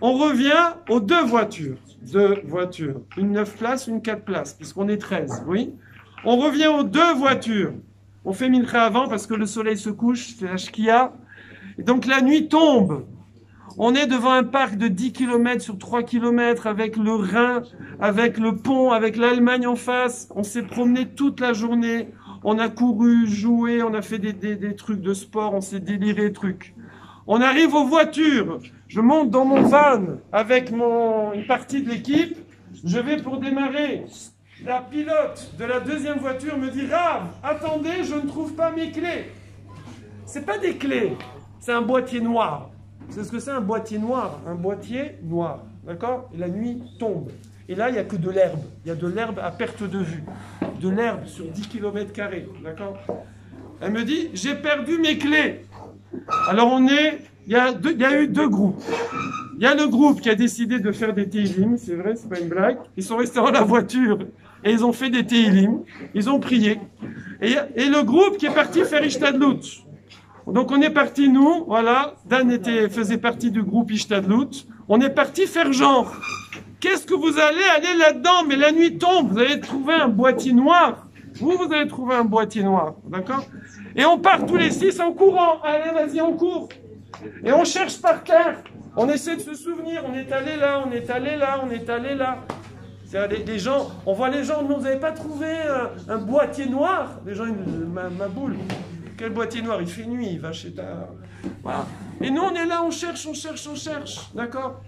on revient aux 2 voitures. 2 voitures. Une 9 places, une 4 places, puisqu'on est 13, oui. On revient aux 2 voitures. On fait mincha avant parce que le soleil se couche, c'est la shkia. Et donc la nuit tombe. On est devant un parc de 10 km sur 3 km avec le Rhin, avec le pont, avec l'Allemagne en face. On s'est promené toute la journée. On a couru, joué, on a fait des trucs de sport, on s'est déliré, trucs. On arrive aux voitures. Je monte dans mon van avec une partie de l'équipe. Je vais pour démarrer. La pilote de la 2e voiture me dit « Rav, attendez, je ne trouve pas mes clés. » C'est pas des clés, c'est un boîtier noir. C'est ce que c'est un boîtier noir. Un boîtier noir, d'accord? Et la nuit tombe. Et là, il n'y a que de l'herbe. Il y a de l'herbe à perte de vue. De l'herbe sur 10 km², d'accord? Elle me dit « J'ai perdu mes clés. » Alors il y a eu 2 groupes. Il y a le groupe qui a décidé de faire des Teilim, c'est vrai, c'est pas une blague. Ils sont restés dans la voiture et ils ont fait des Teilim, ils ont prié. Et le groupe qui est parti faire Ishtadlut. Donc on est parti, nous, voilà, Dan faisait partie du groupe Ishtadlut. On est parti faire genre. Qu'est-ce que vous allez aller là-dedans? Mais la nuit tombe, vous allez trouver un boîtier noir. Vous allez trouver un boîtier noir, d'accord? Et on part tous les 6 en courant. Allez, vas-y, on court. Et on cherche par terre. On essaie de se souvenir. On est allé là, on est allé là, on est allé là. Les gens, on voit les gens, vous n'avez pas trouvé un boîtier noir? Les gens, ma boule. Quel boîtier noir? Il fait nuit, il va chez ta... Voilà. Et nous, on est là, on cherche, d'accord?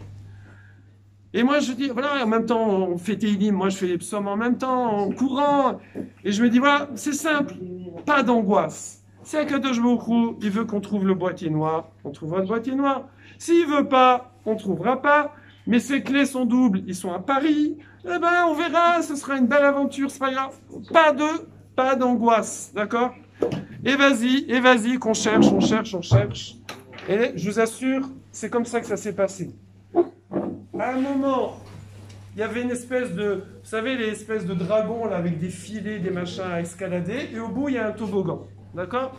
Et moi, je dis, voilà, en même temps, on fait Teilim, moi je fais les psaumes en même temps, en courant. Et je me dis, voilà, c'est simple, pas d'angoisse. Si Akadosh Baruch Hu, il veut qu'on trouve le boîtier noir, on trouvera le boîtier noir. S'il veut pas, on trouvera pas. Mais ces clés sont doubles, ils sont à Paris. Eh ben, on verra, ce sera une belle aventure, c'est pas grave. Pas d'angoisse, d'accord? Et vas-y, qu'on cherche. Et je vous assure, c'est comme ça que ça s'est passé. À un moment, il y avait une espèce de... Vous savez, les espèces de dragons, là, avec des filets, des machins à escalader. Et au bout, il y a un toboggan. D'accord?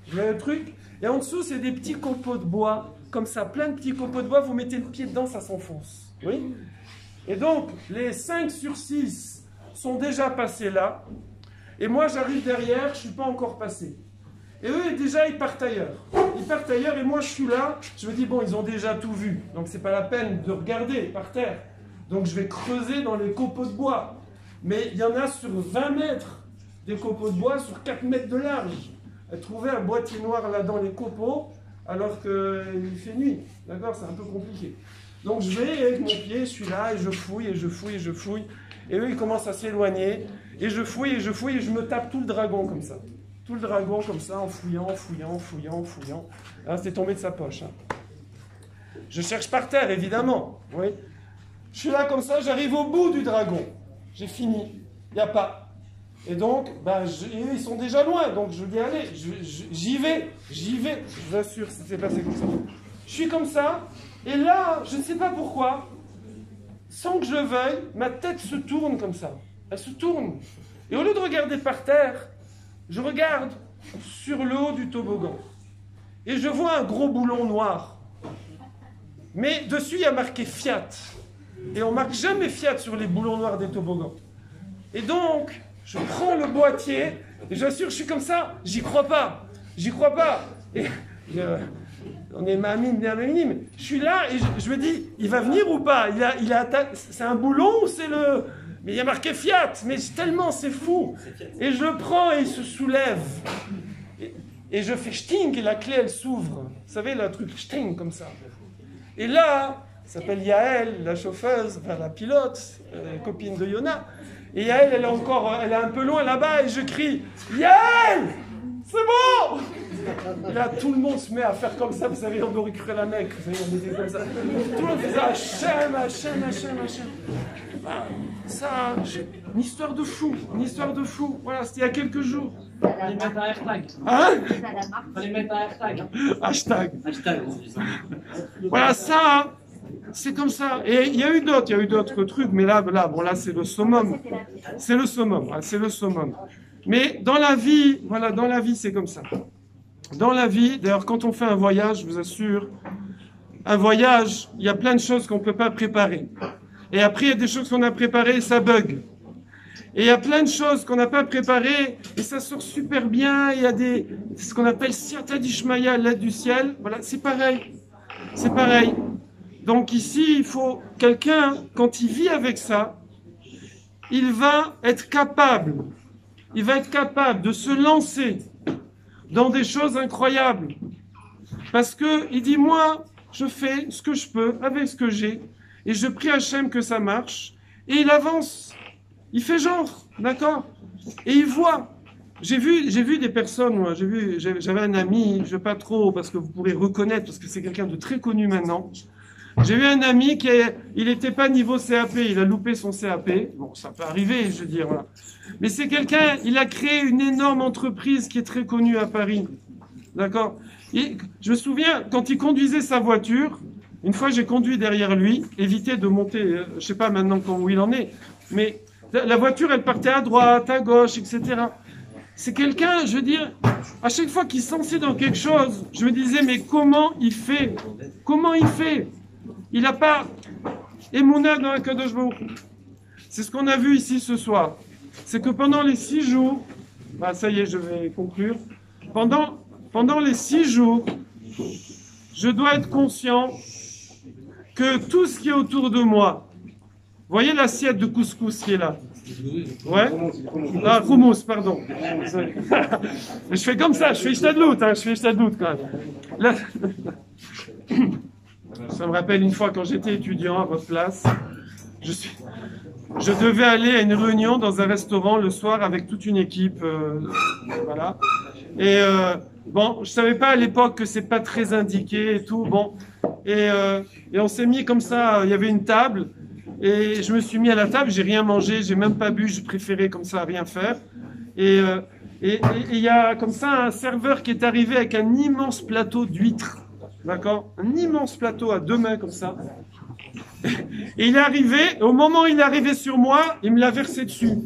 Vous voyez le truc? Et en dessous, c'est des petits copeaux de bois. Comme ça, plein de petits copeaux de bois. Vous mettez le pied dedans, ça s'enfonce. Oui? Et donc, les 5 sur 6 sont déjà passés là. Et moi, j'arrive derrière, je ne suis pas encore passé. Et eux, déjà, ils partent ailleurs. Et moi, je suis là. Je me dis, bon, ils ont déjà tout vu. Donc, c'est pas la peine de regarder par terre. Donc, je vais creuser dans les copeaux de bois. Mais il y en a sur 20 mètres, des copeaux de bois sur 4 mètres de large. Trouver un boîtier noir là dans les copeaux, alors qu'il fait nuit. D'accord? C'est un peu compliqué. Donc, je vais avec mon pied, je suis là, et je fouille. Et eux, ils commencent à s'éloigner. Et je fouille, et je me tape tout le dragon comme ça. Tout le dragon comme ça, en fouillant. Ah, c'est tombé de sa poche. Hein. Je cherche par terre, évidemment. Oui. Je suis là comme ça, j'arrive au bout du dragon. J'ai fini. Il n'y a pas. Et donc, eux, ils sont déjà loin. Donc, je dis, allez, j'y vais. Je vous assure, ça s'est passé comme ça. Je suis comme ça. Et là, je ne sais pas pourquoi, sans que je veuille, ma tête se tourne comme ça. Elle se tourne. Et au lieu de regarder par terre, je regarde sur le haut du toboggan. Et je vois un gros boulon noir. Mais dessus, il y a marqué Fiat. Et on ne marque jamais Fiat sur les boulons noirs des toboggans. Et donc, je prends le boîtier, et j'assure, je suis comme ça, j'y crois pas. Et on est mamine, je suis là, et je me dis, il va venir ou pas? C'est un boulon ou c'est le... Mais il y a marqué Fiat, mais tellement c'est fou. Et je le prends et il se soulève. et je fais shting et la clé elle s'ouvre. Vous savez, le truc shting comme ça. Et là, ça s'appelle Yael, la chauffeuse, enfin la pilote, copine de Yona. Et Yael, elle est un peu loin là-bas et je crie Yael, c'est bon! Et là, tout le monde se met à faire comme ça, vous savez, on aurait cru la Mecque, vous savez, on était comme ça. Tout le monde faisait Hachem, Hachem, Hachem, Hachem. Voilà, ça, une histoire de fou, une histoire de fou. Voilà, c'était il y a quelques jours. Fallait mettre un hashtag. Hein? Fallait mettre un hashtag. Hashtag. Hashtag. Voilà, ça, c'est comme ça. Et il y a eu d'autres trucs, mais là, bon, là, c'est le summum. C'est le summum, hein, c'est le summum. Mais dans la vie, voilà, dans la vie, c'est comme ça. Dans la vie, d'ailleurs, quand on fait un voyage, je vous assure, un voyage, il y a plein de choses qu'on ne peut pas préparer. Et après, il y a des choses qu'on a préparées et ça bug. Et il y a plein de choses qu'on n'a pas préparées et ça sort super bien. Il y a ce qu'on appelle Siyata d'Ishmaïa, l'aide du ciel. Voilà, c'est pareil. C'est pareil. Donc ici, il faut quelqu'un, quand il vit avec ça, il va être capable. Il va être capable de se lancer dans des choses incroyables. Parce que il dit, moi, je fais ce que je peux avec ce que j'ai et je prie Hachem que ça marche. Et il avance. Il fait genre, d'accord? Et il voit. J'ai vu des personnes, moi, j'avais un ami, je ne vais pas trop, parce que vous pourrez reconnaître, parce que c'est quelqu'un de très connu maintenant. J'ai vu un ami il n'était pas niveau CAP, il a loupé son CAP. Bon, ça peut arriver, je veux dire, voilà. Mais c'est quelqu'un, il a créé une énorme entreprise qui est très connue à Paris. D'accord? Je me souviens, quand il conduisait sa voiture, une fois j'ai conduit derrière lui, éviter de monter, je ne sais pas maintenant où il en est, mais la voiture, elle partait à droite, à gauche, etc. C'est quelqu'un, je veux dire, à chaque fois qu'il se lançait dans quelque chose, je me disais, mais comment il fait? Comment il fait? Il n'a pas émouna dans un Kadosh Baruch Hu. C'est ce qu'on a vu ici ce soir. C'est que pendant les 6 jours, ça y est, je vais conclure. Pendant les 6 jours, je dois être conscient que tout ce qui est autour de moi, vous voyez l'assiette de couscous qui est là? Ouais? Ah, hummus, pardon. Je fais comme ça, je fais ishtadlout, je fais ishtadlout quand même. Là... Ça me rappelle une fois quand j'étais étudiant à votre place, je devais aller à une réunion dans un restaurant le soir avec toute une équipe, voilà. Et bon, je savais pas à l'époque que c'est pas très indiqué et tout, bon. Et on s'est mis comme ça, il y avait une table. Et je me suis mis à la table, j'ai rien mangé, j'ai même pas bu, je préférais comme ça rien faire. Et il y a comme ça un serveur qui est arrivé avec un immense plateau d'huîtres, d'accord? Un immense plateau à 2 mains comme ça. Et il est arrivé, au moment où il est arrivé sur moi, il me l'a versé dessus.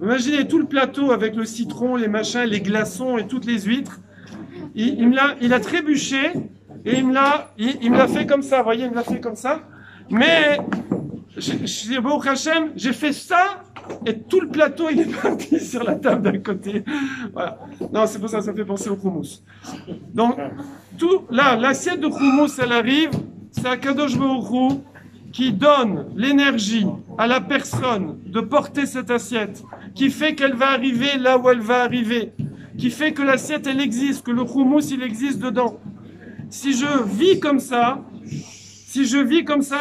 Imaginez tout le plateau avec le citron, les machins, les glaçons et toutes les huîtres. Il a trébuché et il me l'a fait comme ça, vous voyez, il me l'a fait comme ça. Mais j'ai fait ça et tout le plateau il est parti sur la table d'à côté. Voilà. Non, c'est pour ça, ça me fait penser au hummus. Donc, l'assiette de hummus, elle arrive, c'est Akadosh Baruch Hu qui donne l'énergie à la personne de porter cette assiette, qui fait qu'elle va arriver là où elle va arriver, qui fait que l'assiette elle existe, que le hummus il existe dedans. Si je vis comme ça,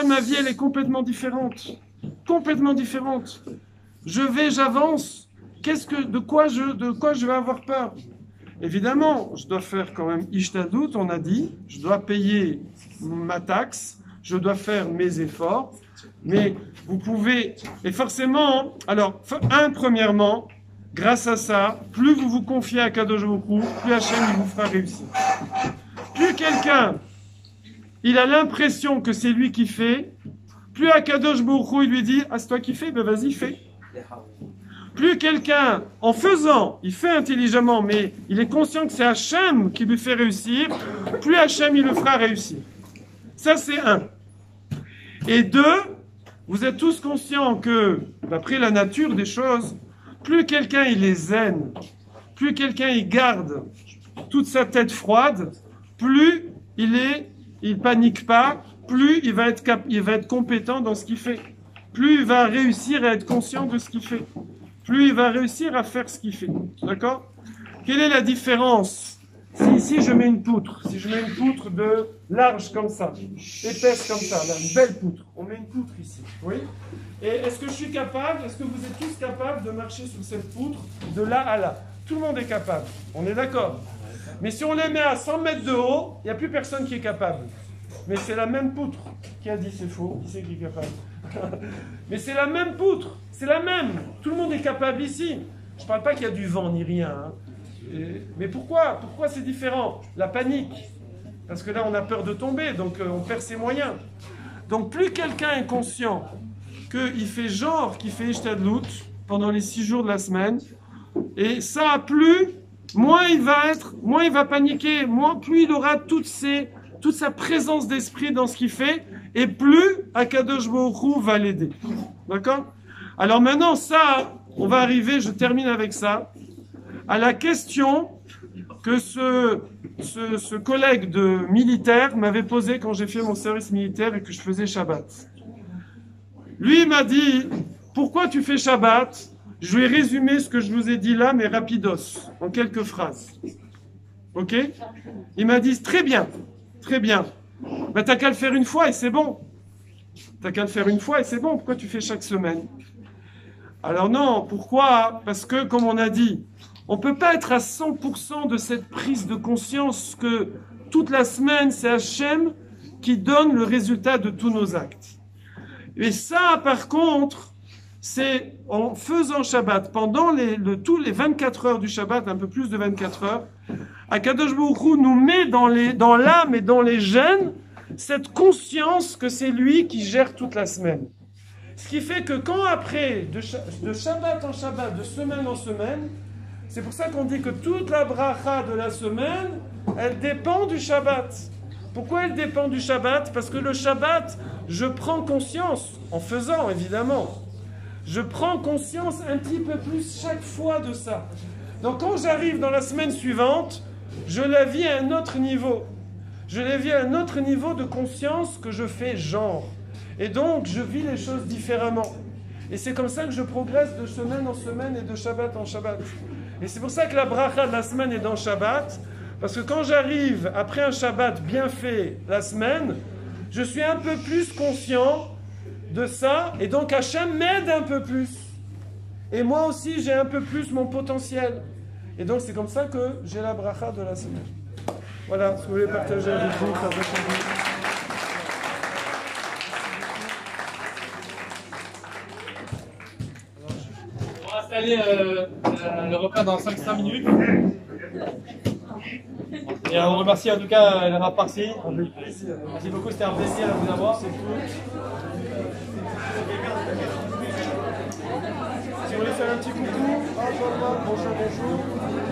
ma vie, elle est complètement différente. Complètement différente. J'avance. De quoi je vais avoir peur? Évidemment, je dois faire quand même Ishtadout, on a dit. Je dois payer ma taxe. Je dois faire mes efforts. Mais vous pouvez... Et forcément, alors, premièrement, grâce à ça, plus vous vous confiez à Kadosh Baruch Hu, plus Hachem il vous fera réussir. Plus quelqu'un... il a l'impression que c'est lui qui fait, plus Akadosh Baruch Hu, il lui dit « Ah, c'est toi qui fais, ben vas-y, fais ». Plus quelqu'un, en faisant, il fait intelligemment, mais il est conscient que c'est Hachem qui lui fait réussir, plus Hachem, il le fera réussir. Ça, c'est 1. Et 2, vous êtes tous conscients que, d'après la nature des choses, plus quelqu'un, il est zen, plus quelqu'un, il garde toute sa tête froide, plus il panique pas, plus il va être compétent dans ce qu'il fait. Plus il va réussir à être conscient de ce qu'il fait. Plus il va réussir à faire ce qu'il fait. D'accord? Quelle est la différence Si ici je mets une poutre, si je mets une poutre de large comme ça, épaisse comme ça, là, une belle poutre, on met une poutre ici, oui. Et est-ce que je suis capable, est-ce que vous êtes tous capables de marcher sur cette poutre de là à là? Tout le monde est capable, on est d'accord. Mais si on les met à 100 mètres de haut, il n'y a plus personne qui est capable. Mais c'est la même poutre. Qui a dit c'est faux? Qui c'est qui est capable? Mais c'est la même poutre, c'est la même. Tout le monde est capable ici. Je ne parle pas qu'il y a du vent ni rien. Hein. Mais pourquoi c'est différent? La panique. Parce que là, on a peur de tomber, donc on perd ses moyens. Donc plus quelqu'un est conscient qu'il fait genre qu'il fait Ishtadlout pendant les 6 jours de la semaine, et ça, moins il va paniquer, plus il aura toute sa présence d'esprit dans ce qu'il fait, et plus Akadosh Baruch Hu va l'aider. D'accord? Alors maintenant, ça, on va arriver, je termine avec ça, à la question que ce collègue de militaire m'avait posée quand j'ai fait mon service militaire et que je faisais Shabbat. Lui, il m'a dit, pourquoi tu fais Shabbat? Je vais résumer ce que je vous ai dit là, mais rapidos, en quelques phrases. Ok? Il m'a dit, très bien. Ben, t'as qu'à le faire une fois et c'est bon. Pourquoi tu fais chaque semaine? Alors non, pourquoi? Parce que, comme on a dit, on ne peut pas être à 100% de cette prise de conscience que toute la semaine, c'est Hachem qui donne le résultat de tous nos actes. Et ça, par contre, c'est en faisant Shabbat, pendant tous les 24 heures du Shabbat, un peu plus de 24 heures, Akadosh Baruch Hu nous met dans l'âme et dans les gènes cette conscience que c'est lui qui gère toute la semaine. Ce qui fait que quand après, de Shabbat en Shabbat, de semaine en semaine, c'est pour ça qu'on dit que toute la bracha de la semaine, elle dépend du Shabbat. Pourquoi elle dépend du Shabbat? Parce que le Shabbat, je prends conscience, en faisant évidemment, je prends conscience un petit peu plus chaque fois de ça. Donc quand j'arrive dans la semaine suivante, je la vis à un autre niveau. Je la vis à un autre niveau de conscience que je fais genre. Et donc je vis les choses différemment. Et c'est comme ça que je progresse de semaine en semaine et de Shabbat en Shabbat. Et c'est pour ça que la bracha de la semaine est dans Shabbat. Parce que quand j'arrive après un Shabbat bien fait la semaine, je suis un peu plus conscient de ça. Et donc Hachem m'aide un peu plus. Et moi aussi j'ai un peu plus mon potentiel. Et donc c'est comme ça que j'ai la bracha de la semaine. Voilà ce que je voulais partager avec vous. On va installer le repas dans 5 minutes. Et on remercie en tout cas le rap Parsi. Merci beaucoup, c'était un plaisir de vous avoir. C'est cool. Si vous voulez faire un petit coucou, bonjour.